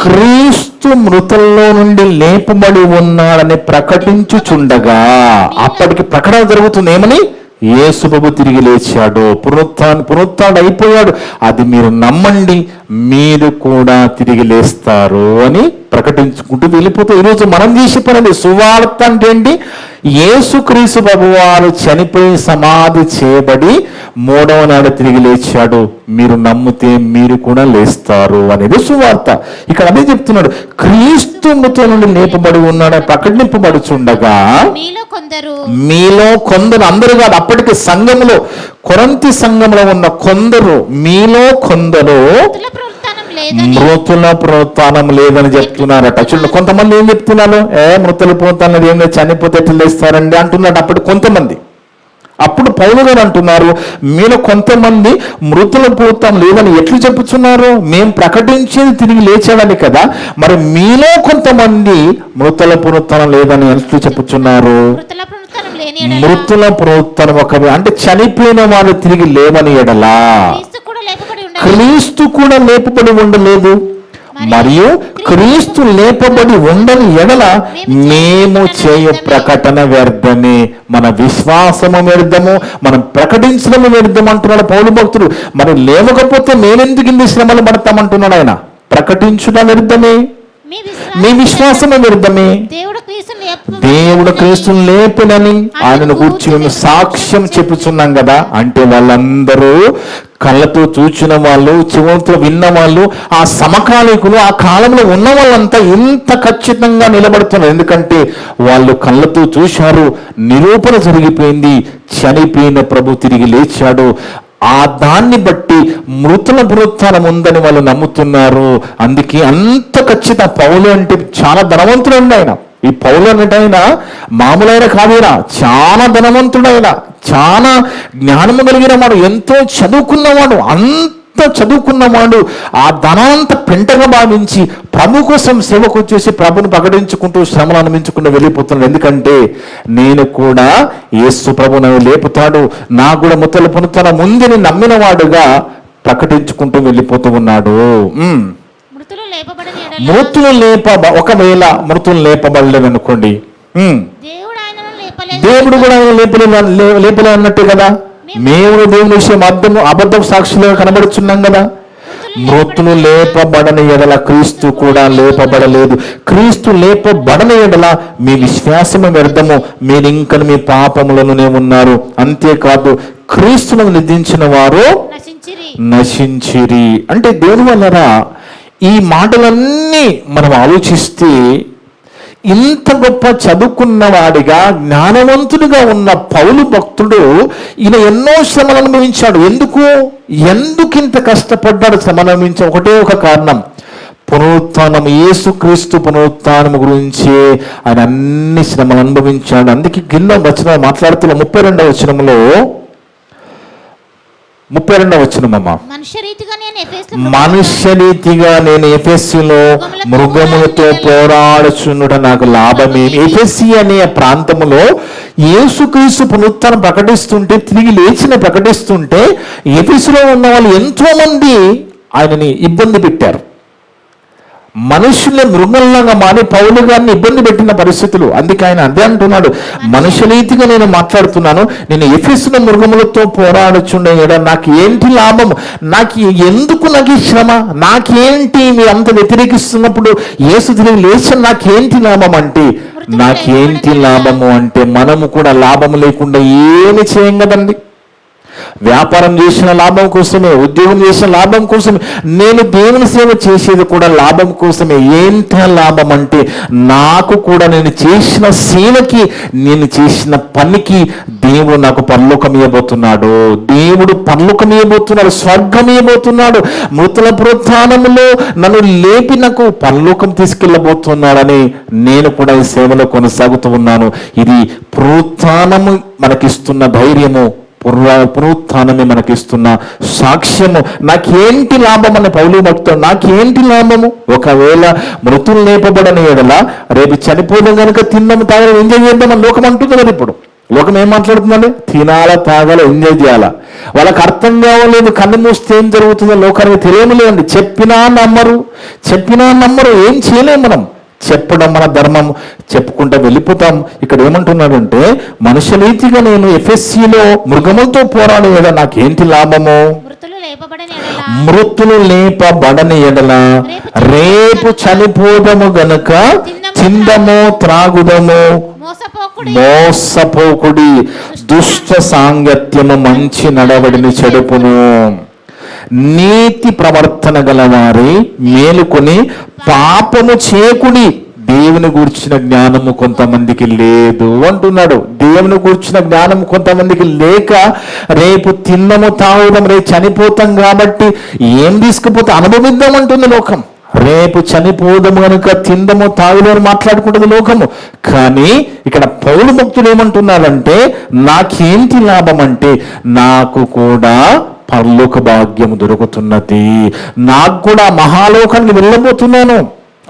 క్రీస్తు మృతుల్లో నుండి లేపబడి ఉన్నాడని ప్రకటించుచుండగా, అప్పటికి ప్రకటన జరుగుతుంది ఏమని? యేసు ప్రభు తిరిగి లేచాడు, పునరుత్థానుడు అయిపోయాడు, అది మీరు నమ్మండి, మీరు కూడా తిరిగి లేస్తారు అని ప్రకటించుకుంటూ వెళ్ళిపోతే ఈరోజు మనం చేసే పని సువార్త అంటే ఏంటి? యేసుక్రీస్తు ప్రభువారు చనిపోయి సమాధి చేయబడి 3వ నాడు తిరిగి లేచాడు, మీరు నమ్మితే మీరు కూడా లేస్తారు అనేది సువార్త. ఇక్కడ అదే చెప్తున్నాడు, క్రీస్తు మృతుల నుండి లేపబడి ఉన్నాడని ప్రకటింపబడుచుండగా మీలో కొందరు, అందరూ కాదు, అప్పటికి సంఘంలో, కొరింథీ సంఘంలో ఉన్న కొందరు, మీలో కొందరు మృతుల పునరుత్థానం లేదని చెప్తున్నారట. చూడండి, కొంతమంది ఏం చెప్తున్నారు? మృతుల పునరుత్థానం ఏం లేదు, చనిపోతే ఎట్లా లేస్తారండి అంటున్నాడు అప్పుడు కొంతమంది. అప్పుడు పౌలు గారు అంటున్నారు, మీలో కొంతమంది మృతుల పునరుత్థానం లేదని ఎట్లు చెప్పుచున్నారు? మేము ప్రకటించేది తిరిగి లేచాడని కదా, మరి మీలో కొంతమంది మృతుల పునరుత్థానం లేదని ఎట్లు చెప్పుచున్నారు? మృతుల పునరుత్థానం అంటే చనిపోయిన వారు తిరిగి లేవని ఎడలా క్రీస్తు కూడా లేపబడి ఉండలేదు, మరియు క్రీస్తు లేపబడి ఉండని ఎడల మేము చేయు ప్రకటన వ్యర్థమే, మన విశ్వాసము వ్యర్థము, మనం ప్రకటించడము వ్యర్థం అంటున్నాడు పౌలు భక్తుడు. మరి లేవకపోతే మేమెందుకు ఇన్ని శ్రమలు పడతామంటున్నాడు ఆయన. ప్రకటించడం వ్యర్థమే, మీ విశ్వాసము వ్యర్థమే. దేవుడు క్రీస్తుని లేపినని ఆయనను గూర్చి మేము సాక్ష్యం చెప్పుచున్నాం కదా. అంటే వాళ్ళందరూ కళ్ళతో చూచిన వాళ్ళు, చెవులతో విన్న వాళ్ళు, ఆ సమకాలీకులు, ఆ కాలంలో ఉన్న వాళ్ళంతా ఇంత ఖచ్చితంగా నిలబడుతున్నారు. ఎందుకంటే వాళ్ళు కళ్ళతో చూశారు, నిరూపణ జరిగిపోయింది, చనిపోయిన ప్రభు తిరిగి లేచాడు. ఆ దాన్ని బట్టి మృతుల పునరుత్థానం ఉందని వాళ్ళు నమ్ముతున్నారు. అందుకే అంత ఖచ్చిత. పౌలు అంటే చాలా ధనవంతుడు అండి ఆయన. ఈ పౌలు అంటే ఆయన మామూలైన కాదేనా, చాలా ధనవంతుడైన, చాలా జ్ఞానము కలిగిన వాడు, ఎంతో చదువుకున్నవాడు. అంత చదువుకున్నవాడు ఆ ధనాంత పెంటగా భావించి ప్రభు కోసం సేవకు వచ్చేసి ప్రభుని ప్రకటించుకుంటూ శ్రమలు అనుభవించుకుంటూ వెళ్ళిపోతున్నాడు. ఎందుకంటే నేను కూడా యేసు ప్రభు నన్ను లేపుతాడు, నా కూడా ముత్తలు పొందుతాను ముందుని నమ్మిన వాడుగా ప్రకటించుకుంటూ వెళ్ళిపోతూ ఉన్నాడు. ఒకవేళ మృతులు లేపబడలేదు అనుకోండి, దేవుడు కూడా లేపలే అన్నట్టే కదా. మేము దేవుని విషయం అబద్ధం సాక్షులుగా కనబడుచున్నాం కదా. మృతులు లేపబడని ఎడల క్రీస్తు కూడా లేపబడలేదు. క్రీస్తు లేపబడని ఎడల మీ విశ్వాసము వ్యర్థము, మీరు ఇంకా మీ పాపములలోనే ఉన్నారు. అంతేకాదు క్రీస్తును నిందించిన వారు నశించిరి. అంటే దేవుని వల్లరా ఈ మాటలన్నీ మనం ఆలోచిస్తే ఇంత గొప్ప చదువుకున్నవాడిగా జ్ఞానవంతుడిగా ఉన్న పౌలు భక్తుడు ఈయన ఎన్నో శ్రమలు అనుభవించాడు. ఎందుకు ఇంత కష్టపడ్డాడు? శ్రమలు అనుభవించే ఒకటే ఒక కారణం, పునరుత్థానం, యేసుక్రీస్తు పునరుత్థానం గురించి ఆయన అన్ని శ్రమలు అనుభవించాడు. అందుకే కింద వచనం మాట్లాడుతున్న 32వ వచనంలో 32వ వచనమమ్మా, మనుష్యరీతిగా నేను ఎఫెస్సులో మృగములతో పోరాడుచుండుట నాకు లాభమేమి. ఎఫెస్సి అనే ప్రాంతములో యేసుక్రీస్తు పునరుత్థానం ప్రకటిస్తుంటే, తిరిగి లేచిన ప్రకటిస్తుంటే ఎఫెస్సులో ఉన్న వాళ్ళు ఎంతో మంది ఆయనని ఇబ్బంది పెట్టారు. మనుషుల్ని మృగంలాగా మారి పౌలు గారిని ఇబ్బంది పెట్టిన పరిస్థితులు. అందుకే ఆయన అదే అంటున్నాడు, మనుషులైతిగా నేను మాట్లాడుతున్నాను, నేను ఎఫెసులో మృగములతో పోరాడుచుండే నాకు ఏంటి లాభము, ఎందుకు ఈ శ్రమ, నాకేంటి మీరు అంత వ్యతిరేకిస్తున్నప్పుడు యేసు తిరిగి లేచిన నాకేంటి లాభం అంటే, నాకేంటి లాభము అంటే మనము కూడా లాభము లేకుండా ఏమి చేయం కదండి. వ్యాపారం చేసిన లాభం కోసమే, ఉద్యోగం చేసిన లాభం కోసమే, నేను దేవుని సేవ చేసేది కూడా లాభం కోసమే. ఏంటి లాభం అంటే, నాకు కూడా నేను చేసిన సేవకి, నేను చేసిన పనికి దేవుడు నాకు పరలోకం ఇవ్వబోతున్నాడు. దేవుడు పరలోకం ఇవ్వబోతున్నాడు, స్వర్గం ఇవ్వబోతున్నాడు. మృతుల పునరుత్థానములో నన్ను లేపి నాకు పరలోకం తీసుకెళ్ళబోతున్నాడని నేను కూడా ఈ సేవలో కొనసాగుతూ ఉన్నాను. ఇది పునరుత్థానము మనకిస్తున్న ధైర్యము, పునరుత్థానమే మనకిస్తున్న సాక్ష్యము. నాకేంటి లాభం అని పౌలు భక్తుడు, నాకేంటి లాభము? ఒకవేళ మృతులు లేపబడని ఎడల రేపు చనిపోదాం కనుక తిన్నాము తాగడం ఎంజాయ్ చేద్దామని లోకం అంటుంది కదా. ఇప్పుడు లోకం ఏం మాట్లాడుతుందండి? తినాలా, తాగాల, ఎంజాయ్ చేయాలా. వాళ్ళకి అర్థం కావలేదు, కన్ను మూస్తే ఏం జరుగుతుందో లోకానికి తెలియలేదండి. చెప్పినా నమ్మరు, ఏం చేయలేము మనం. చెప్పడం మన ధర్మం, చెప్పుకుంటూ వెళ్ళిపోతాం. ఇక్కడ ఏమంటున్నాడంటే, మనుషులరీతిగా నేను ఎఫెస్సిలో మృగములతో పోరాడేదా నాకేంటి లాభము? మృతులు లేపబడని ఎడల రేపు చనిపోదము గనుక తిందము త్రాగుదము మోసపోకుడి, దుష్ట సాంగత్యము మంచి నడవడిని చెడుపును. నీతి ప్రవర్తన గలవారి మేలుకొని పాపము చేయకుడి. దేవుని గూర్చిన జ్ఞానము కొంతమందికి లేదు అంటున్నాడు. దేవుని గూర్చిన జ్ఞానం కొంతమందికి లేక రేపు తిన్నము తాగుదాం, రేపు చనిపోతాం కాబట్టి ఏం తీసుకుపోతే అనుభవిద్దాం అంటుంది లోకం. రేపు చనిపోదాము కనుక తిందము తాగుదామని మాట్లాడుకుంటుంది లోకము. కానీ ఇక్కడ పౌలు భక్తులు ఏమంటున్నారంటే, నాకేంటి లాభం అంటే, నాకు కూడా పరలోక భాగ్యము దొరుకుతున్నది, నాకు కూడా మహాలోకానికి వెళ్ళబోతున్నాను.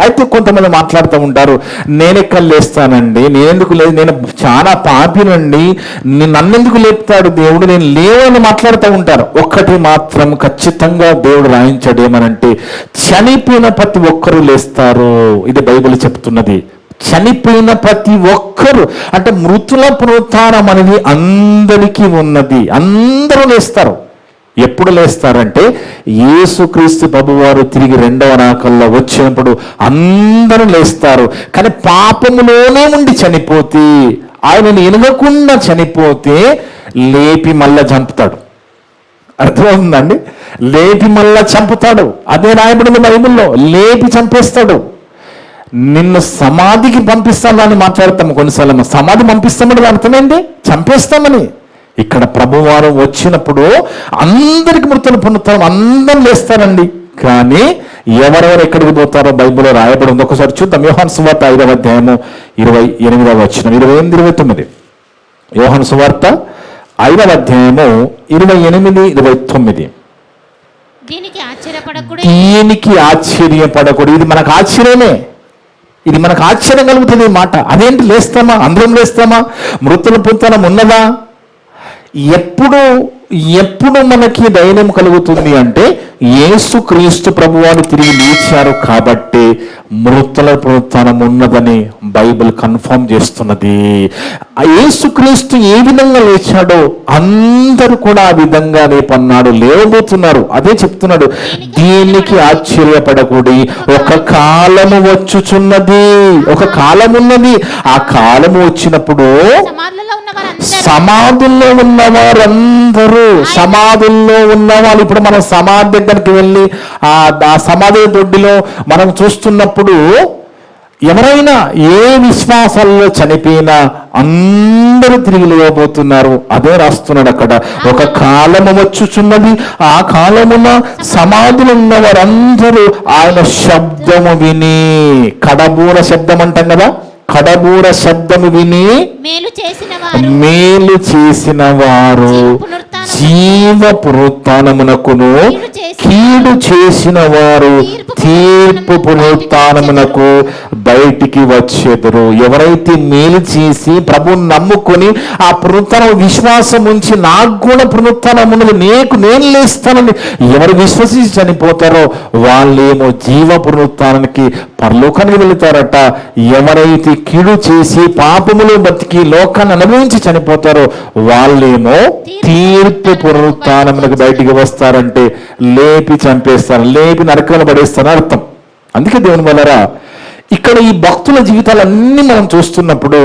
అయితే కొంతమంది మాట్లాడుతూ ఉంటారు, నేను ఎక్కడ లేస్తానండి, నేను చాలా పాపినండి, నన్నెందుకు లేపుతాడు దేవుడు, నేను లేవని మాట్లాడుతూ ఉంటారు. ఒక్కటి మాత్రం ఖచ్చితంగా దేవుడు రాయించాడు, ఏమనంటే చనిపోయిన ప్రతి ఒక్కరూ లేస్తారు. ఇది బైబిల్ చెప్తున్నది. చనిపోయిన ప్రతి ఒక్కరు, అంటే మృతుల పునరుత్థానం అనేది అందరికీ ఉన్నది. అందరూ లేస్తారు. ఎప్పుడు లేస్తారంటే యేసుక్రీస్తు ప్రభువారు తిరిగి రెండవ రాకల్లో వచ్చినప్పుడు అందరూ లేస్తారు. కానీ పాపములోనే ఉండి చనిపోతే, ఆయనను ఎనగకుండా చనిపోతే లేపి మళ్ళా చంపుతాడు. అర్థమవుతుందండి? లేపి మళ్ళా చంపుతాడు. అదే రాయబడింది బైబిల్లో, లేపి చంపేస్తాడు. నిన్ను సమాధికి పంపిస్తాను అని మాట్లాడతాము కొన్నిసార్లు. సమాధి పంపిస్తామని అర్థమైంది, చంపేస్తామని. ఇక్కడ ప్రభువారు వచ్చినప్పుడు అందరికి మృతులు పొందుతారు, అందరం లేస్తారండి. కానీ ఎవరెవరు ఎక్కడికి పోతారో బైబిల్లో రాయబడి ఉంది. ఒకసారి చూద్దాం. యోహాను సువార్త 5వ అధ్యాయము 28వ వచనం, 28, 29. యోహాను సువార్త 5వ అధ్యాయము 28, 29. దీనికి ఆశ్చర్యపడకుడి. దీనికి ఆశ్చర్యపడకూడదు. ఇది మనకు ఆశ్చర్యమే, ఇది మనకు ఆశ్చర్యం కలుగుతుంది ఈ మాట. అదేంటి, లేస్తామా, అందరం లేస్తామా, మృతుల పుత్తనం ఉన్నదా? ఎప్పుడు మనకి ధైర్యం కలుగుతుంది అంటే యేసుక్రీస్తు ప్రభువారు తిరిగి లేచారు కాబట్టి మృతుల పునరుత్థానం ఉన్నదని బైబిల్ కన్ఫర్మ్ చేస్తున్నది. ఆ యేసుక్రీస్తు ఏ విధంగా లేచాడో అందరూ కూడా ఆ విధంగా రేపన్నాడు లేవబోతున్నారు. అదే చెప్తున్నాడు, దీనికి ఆశ్చర్యపడకూడి, ఒక కాలము వచ్చుచున్నది, ఒక కాలం ఉన్నది. ఆ కాలము వచ్చినప్పుడు సమాధుల్లో ఉన్న వారందరూ సమాధుల్లో ఉన్నవాళ్ళు ఇప్పుడు మనం సమాధి దగ్గరికి వెళ్ళి ఆ సమాధి దొడ్డిలో మనం చూస్తున్నప్పుడు ఎవరైనా ఏ విశ్వాసాల్లో చనిపోయినా అందరూ తిరిగి లేవబోతున్నారు. అదే రాస్తున్నాడు అక్కడ, ఒక కాలము వచ్చుచున్నది, ఆ కాలమున సమాధులు ఉన్న వారందరూ ఆయన శబ్దము విని, కడబూర శబ్దం అంటాం కదా, కడబూర శబ్దము విని మేలు చేసిన వారు జీవ పునరుత్థానమునకును, కీడు చేసిన వారు తీర్పు పునరుత్థానమునకు బయటికి వచ్చేదరు. ఎవరైతే మేలు చేసి ప్రభువుని నమ్ముకొని ఆ పునరుత్థానం విశ్వాసం ఉంచి నాకు కూడా పునరుత్థానం ఉన్నది, నేను లేస్తానని ఎవరు విశ్వసించి చనిపోతారో వాళ్ళేమో జీవ పునరుత్థానానికి పరలోకానికి వెళుతారట. ఎవరైతే కీడు చేసి పాపములు బతికి లోకాన్ని అనుభవించి చనిపోతారో వాళ్ళేమో తీర్పు పునరుత్థానమునకు బయటికి వస్తారంటే లేపి చంపేస్తారు, లేపి నరకంలో పడేస్తారని అర్థం. అందుకే దేవుని వల్లరా ఇక్కడ ఈ భక్తుల జీవితాలన్నీ మనం చూస్తున్నప్పుడు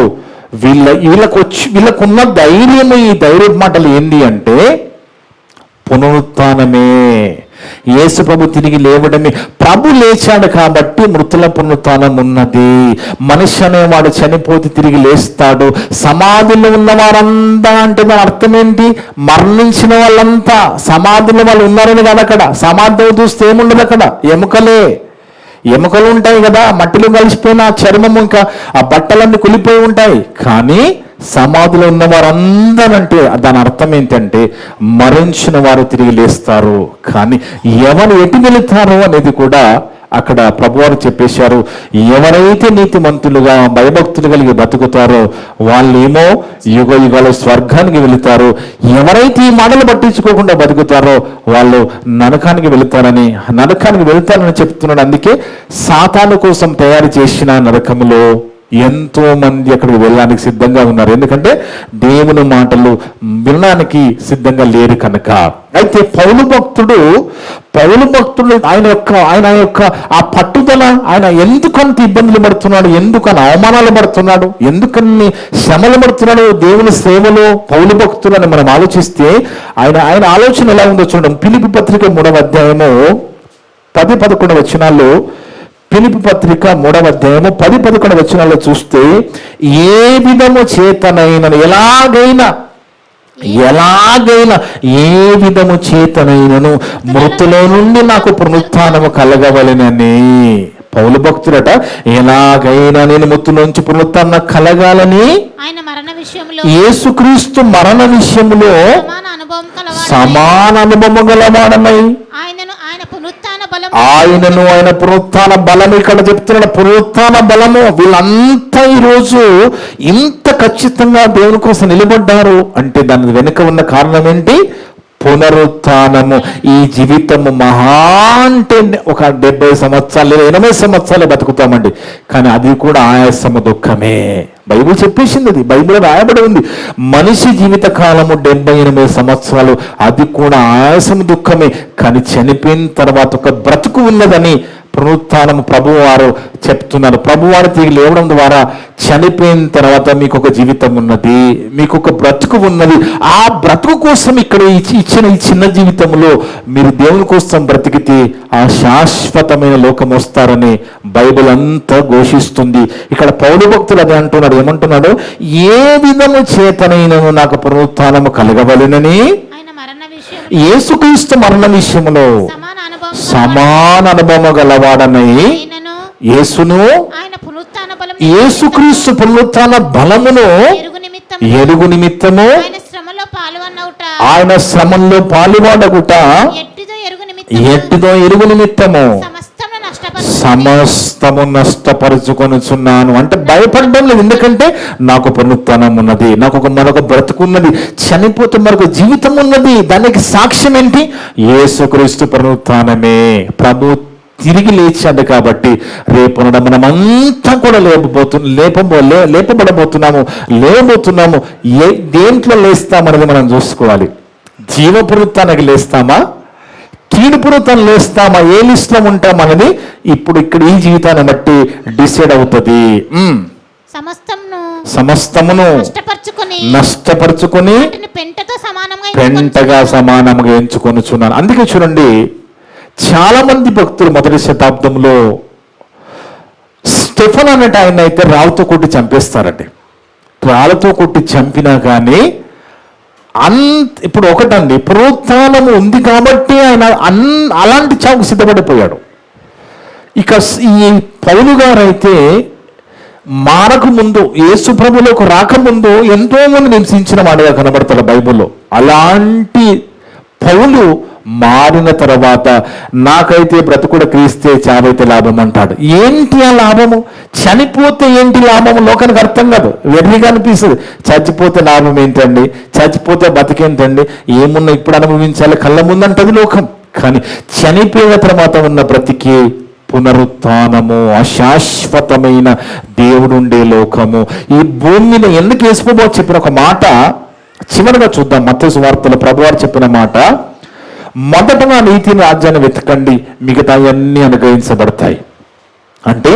వీళ్ళకున్న ధైర్యము, ఈ ధైర్య మాటలు ఏంటి అంటే పునరుత్థానమే, యేసు ప్రభు తిరిగి లేవడమే. ప్రభు లేచాడు కాబట్టి మృతుల పునరుత్థానం ఉన్నది. మనిషి అనేవాడు చనిపోతే తిరిగి లేస్తాడు. సమాధిలో ఉన్న వారంతా అంటే దాని అర్థం ఏంటి, మరణించిన వాళ్ళంతా సమాధిలో వాళ్ళు ఉన్నారని కాదు. అక్కడ సమాధి చూస్తే ఏముండదు, అక్కడ ఎముకలు ఉంటాయి కదా, మట్టిలో కలిసిపోయిన చర్మం, ఇంకా ఆ బట్టలన్నీ కులిపోయి ఉంటాయి. కానీ సమాధిలో ఉన్న వారందరంటే దాని అర్థం ఏంటంటే మరణించిన వారు తిరిగి లేస్తారు. కానీ ఎవరు ఎటు వెళుతారో అనేది కూడా అక్కడ ప్రభువారు చెప్పేశారు. ఎవరైతే నీతిమంతులుగా భయభక్తులు కలిగి బతుకుతారో వాళ్ళేమో యుగ యుగాలు స్వర్గానికి వెళుతారు. ఎవరైతే ఈ మాటలు పట్టించుకోకుండా బతుకుతారో వాళ్ళు నరకానికి వెళుతారని చెప్తున్నాడు. అందుకే సాతాను కోసం తయారు చేసిన నరకములో ఎంతో మంది అక్కడికి వెళ్ళడానికి సిద్ధంగా ఉన్నారు. ఎందుకంటే దేవుని మాటలు వినడానికి సిద్ధంగా లేరు కనుక. అయితే పౌలు భక్తుడు ఆయన యొక్క ఆ పట్టుదల, ఆయన ఎందుకంత ఇబ్బందులు పడుతున్నాడు, ఎందుకని అవమానాలు పడుతున్నాడు, ఎందుకని శ్రమలు పడుతున్నాడు దేవుని సేవలో పౌలు భక్తుడు అని మనం ఆలోచిస్తే ఆయన ఆలోచన ఎలా ఉందో చూడండి. ఫిలిప్పీ పత్రిక 3వ అధ్యాయము 10-11 వచనాల్లో, ఫిలిప్పీ పత్రిక 3వ అధ్యాయము 10-11 వచనాల్లో చూస్తే, ఏ విధము చేతనైనను ఎలాగైనా ఏ విధము చేతనైనను మృతులో నుండి నాకు పునరుత్థానము కలగవలెనని. పౌలు భక్తుడట, ఎలాగైనా నేను మృతులోంచి పునరుత్థానం కలగాలని యేసుక్రీస్తు మరణ విషయంలో సమాన అనుభవం గలవాడనై ఆయనను ఆయన పునరుత్థాన బలము, ఇక్కడ చెప్తున్నాడు పునరుత్థాన బలము. వీళ్ళంతా ఈరోజు ఇంత ఖచ్చితంగా దేవుని కోసం నిలబడ్డారు అంటే దాని వెనుక ఉన్న కారణం ఏంటి? పునరుత్థానము. ఈ జీవితము మహా అంటే ఒక 70 సంవత్సరాలు లేదా 80 సంవత్సరాలు బతుకుతామండి, కానీ అది కూడా ఆయాసము, దుఃఖమే. బైబిల్ చెప్పేసింది, అది బైబిల్ రాయబడి ఉంది. మనిషి జీవిత కాలము 78 సంవత్సరాలు, అది కూడా ఆయాసము, దుఃఖమే. కానీ చనిపోయిన తర్వాత ఒక బ్రతుకు ఉన్నదని పునరుత్థానము ప్రభువారు చెప్తున్నారు. ప్రభువారు తిరిగి లేవడం ద్వారా చనిపోయిన తర్వాత మీకు ఒక జీవితం ఉన్నది, మీకు ఒక బ్రతుకు ఉన్నది. ఆ బ్రతుకు కోసం ఇక్కడ ఇచ్చిన ఈ చిన్న జీవితంలో మీరు దేవుని కోసం బ్రతికితే ఆ శాశ్వతమైన లోకం వస్తారని బైబిల్ అంతా ఘోషిస్తుంది. ఇక్కడ పౌలు భక్తులు అదే అంటున్నాడు. ఏమంటున్నాడు? ఏ విధము చేతనైనను నాకు పునరుత్థానము కలగవలెనని యేసుక్రీస్తు మరణ విషయంలో సమాన అనుభవం గలవాడనై యేసుక్రీస్తు పునరుత్థాన బలమును ఎరుగు నిమిత్తము ఆయన శ్రమంలో పాలువాడగుట ఎట్టిదో ఎరుగు నిమిత్తము సమస్తము నష్టపరుచుకొనుచున్నాను అంటే భయపడడం లేదు. ఎందుకంటే నాకు పునరుత్థానం ఉన్నది, నాకు మరొక బ్రతుకున్నది, చనిపోతే మరొక జీవితం ఉన్నది. దానికి సాక్ష్యం ఏంటి? యేసుక్రీస్తు పునరుత్థానమే. ప్రభు తిరిగి లేచాడు కాబట్టి రేపు మనమంతా కూడా లేపబడబోతున్నాము. దేంట్లో లేస్తామనేది మనం చూసుకోవాలి. జీవ పునరుత్థానానికి లేస్తామా, కీడు పునరుత్థానం లేస్తామా, ఏ లిస్ట్లో ఉంటామనేది ఇప్పుడు ఇక్కడ ఈ జీవితాన్ని బట్టి డిసైడ్ అవుతుంది. సమస్తమును నష్టపరుచుకొని పెంటగా సమానంగా ఎంచుకొనుచున్నాను. అందుకే చూడండి, చాలా మంది భక్తులు మొదటి శతాబ్దంలో స్టెఫన్ అన్నట్టు ఆయన అయితే రాళ్ళతో కొట్టి చంపేస్తారండి. రాళ్ళతో కొట్టి చంపినా కానీ ఇప్పుడు ఒకటండి, పునరుత్థానము ఉంది కాబట్టి ఆయన అలాంటి చావుకు సిద్ధపడిపోయాడు. ఇక ఈ పౌలు గారు అయితే మారకు ముందు, యేసు ప్రభువులకు రాకముందు ఎంతో మంది హింసించిన వాడిగా కనబడతాడు బైబిల్లో. అలాంటి పౌలు మారిన తర్వాత నాకైతే బ్రతుకుడ క్రీస్తే చావైతే లాభం అంటాడు. ఏంటి ఆ లాభము? చనిపోతే ఏంటి లాభము? లోకానికి అర్థం కాదు, వెర్రిగా అనిపిస్తుంది. చచ్చిపోతే లాభం ఏంటండి, చచ్చిపోతే బతికేంటండి, ఏమున్నా ఇప్పుడు అనుభవించాలి కళ్ళ ముందంటది లోకం. కానీ చనిపోయిన తర్వాత ఉన్న బ్రతికి పునరుత్థానము, అశాశ్వతమైన దేవుడుండే లోకము. ఈ భూమి మీద ఎందుకు వేసుకోబో చెప్పిన ఒక మాట చివరిగా చూద్దాం. మత్తయి సువార్తలో ప్రభువారు చెప్పిన మాట, మొదట నా నీతిని రాజ్యాన్ని వెతకండి, మిగతా అన్నీ అనుగ్రహించబడతాయి. అంటే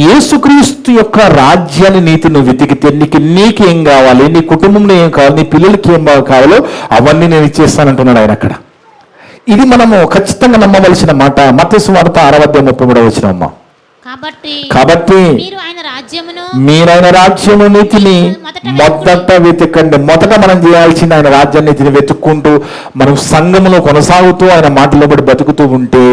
యేసుక్రీస్తు యొక్క రాజ్యాన్ని, నీతిని వెతికితే నీకేం కావాలి, నీ కుటుంబంలో ఏం కావాలి, నీ పిల్లలకి ఏం కావాలో అవన్నీ నేను ఇచ్చేస్తానంటున్నాడు ఆయన అక్కడ. ఇది మనము ఖచ్చితంగా నమ్మవలసిన మాట. మత్తయి సువార్త 6:33 కాబట్టి మీరు ఆయన రాజ్యము నీతిని మొదట వెతకండి. మొదట మనం చేయాల్సింది ఆయన రాజ్య నీతిని వెతుక్కుంటూ మనం సంఘములో కొనసాగుతూ ఆయన మాటలో బట్టి బతుకుతూ ఉంటే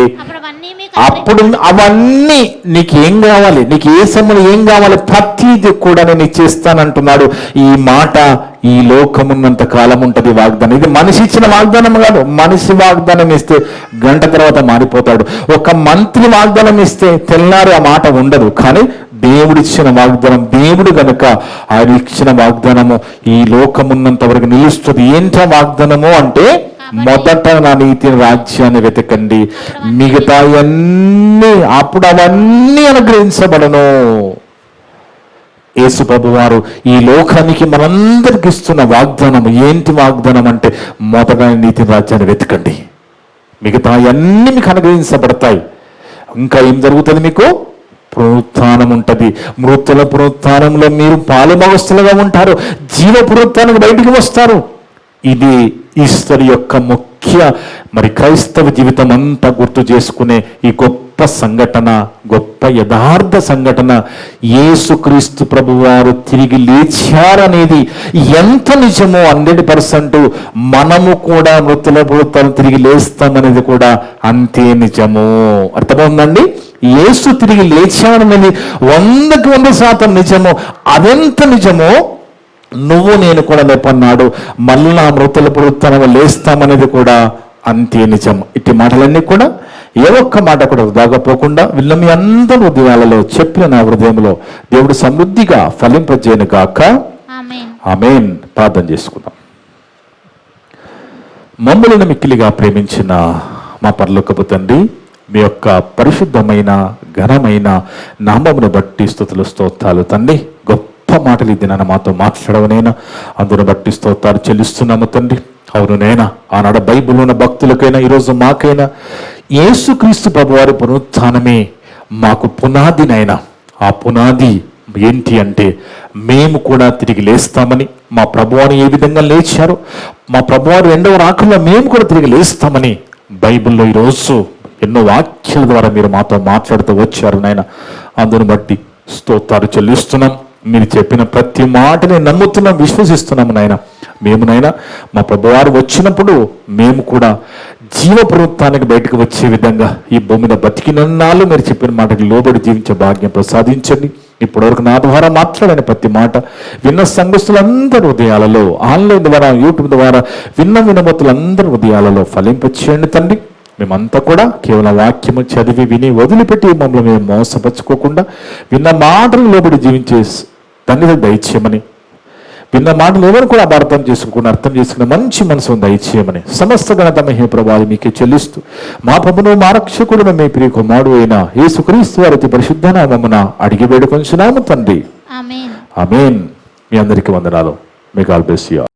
అప్పుడు అవన్నీ నీకు ఏం కావాలి, నీకు ఏ సమయంలో ఏం కావాలి, ప్రతిది కూడా నేను ఇచ్చేస్తానంటున్నాడు. ఈ మాట ఈ లోకమున్నంత కాలం ఉంటుంది వాగ్దానం. ఇది మనిషి ఇచ్చిన వాగ్దానం కాదు. మనిషి వాగ్దానం ఇస్తే గంట తర్వాత మారిపోతాడు. ఒక మంత్రి వాగ్దానం ఇస్తే తెల్లారి ఆ మాట ఉండదు. కానీ దేవుడిచ్చిన వాగ్దానం, దేవుడు గనుక ఆయన ఇచ్చిన వాగ్దానము ఈ లోకమున్నంత వరకు నిలుస్తుంది. ఏంటా వాగ్దానము అంటే, మొదట నా నీతిని రాజ్యాన్ని వెతకండి, మిగతా అప్పుడు అవన్నీ అనుగ్రహించబడను. యేసు ప్రభు వారు ఈ లోకానికి మనందరికి ఇస్తున్న వాగ్దానం ఏంటి? వాగ్దానం అంటే మొదట నీతిని రాజ్యాన్ని వెతకండి, మిగతా అన్నీ మీకు అనుగ్రహించబడతాయి. ఇంకా ఏం జరుగుతుంది? మీకు పునరుత్థానం ఉంటుంది. మృతుల పునరుత్థానంలో మీరు పాలుభాగస్తులుగా ఉంటారు, జీవ పునరుత్థానానికి బయటికి వస్తారు. ఇది ఈశ్వరు యొక్క ముఖ్య క్రైస్తవ జీవితం అంతా గుర్తు చేసుకునే ఈ గొప్ప సంఘటన, గొప్ప యథార్థ సంఘటన. యేసుక్రీస్తు ప్రభువారు తిరిగి లేచారనేది ఎంత నిజమో 100% మనము కూడా మృతుల పునరుత్థానం తిరిగి లేస్తామనేది కూడా అంతే నిజము. అర్థమవుతుందండి? యేసు తిరిగి లేచాడనేది 100% నిజము. అదెంత నిజమో నువ్వు నేను కూడా లేపన్నాడు, మళ్ళా మృతుల పునరుత్థానం లేస్తామనేది కూడా అంతే నిజం. ఇట్టి మాటలన్నీ కూడా ఏ ఒక్క మాట కూడా వృధాపోకుండా విన్న మీ అందరి హృదయాలలో చెప్పిన నా హృదయంలో దేవుడు సమృద్ధిగా ఫలింపజేయను గాక. ఆమేన్. ప్రార్థన చేసుకుందాం. మమ్మల్ని మిక్కిలిగా ప్రేమించిన మా పరలోకపు తండ్రి, మీ యొక్క పరిశుద్ధమైన ఘనమైన నామమును బట్టి స్తుతులు స్తోత్రాలు తండ్రి. గొప్ప మాటలు ఇది నన్ను మాతో మాట్లాడవనైనా అందును బట్టి స్తోత్రాలు చెల్లిస్తున్నాము తండ్రి. అవును నైనా, ఆనాడు బైబిల్ ఉన్న భక్తులకైనా ఈరోజు మాకైనా యేసుక్రీస్తు ప్రభువారి పునరుత్థానమే మాకు పునాదినైనా. ఆ పునాది ఏంటి అంటే మేము కూడా తిరిగి లేస్తామని, మా ప్రభువారు ఏ విధంగా లేచారో మా ప్రభువారు రెండవ రాకల్లో మేము కూడా తిరిగి లేస్తామని బైబిల్లో ఈరోజు ఎన్నో వాక్యాల ద్వారా మీరు మాతో మాట్లాడుతూ వచ్చారు నాయన. అందును బట్టి స్తోత్రాలు చెల్లిస్తున్నాం. మీరు చెప్పిన ప్రతి మాటని నమ్ముతున్నాం, విశ్వసిస్తున్నాము నాయన. మేము నాయన మా ప్రభువారు వచ్చినప్పుడు మేము కూడా జీవ పునరుత్థానానికి బయటకు వచ్చే విధంగా ఈ భూమి మీద బతికినన్నాళ్ళు మీరు చెప్పిన మాటకి లోబడి జీవించే భాగ్యం ప్రసాదించండి. ఇప్పటివరకు నా ద్వారా మాట్లాడిన ప్రతి మాట విన్న సంఘస్థులందరి హృదయాలలో, ఆన్లైన్ ద్వారా యూట్యూబ్ ద్వారా వినబోతులందరి హృదయాలలో ఫలింపచేయండి తండ్రి. మేమంతా కూడా కేవలం వాక్యము చదివి విని వదిలిపెట్టి మమ్మల్ని మేము మోసపరుచుకోకుండా విన్న మాటలు లోబడి జీవించే ధన్యత దయచేయమని, విన్న మాటలు ఎవరు కూడా అపార్థం చేసుకుని అర్థం చేసుకున్న మంచి మనసును దయచేయమని సమస్త ఘనత మహిమ ప్రభావం మీకే చెల్లిస్తూ మా ప్రభువును మా రక్షకుడు మీ ప్రియ కుమారుడు అయిన యేసుక్రీస్తు వారి అతి పరిశుద్ధ నామమున అడిగి వేడుకొంచున్నాము తండ్రి. ఆమేన్. ఆమేన్. మీ అందరికీ వందనాలు. May God bless you.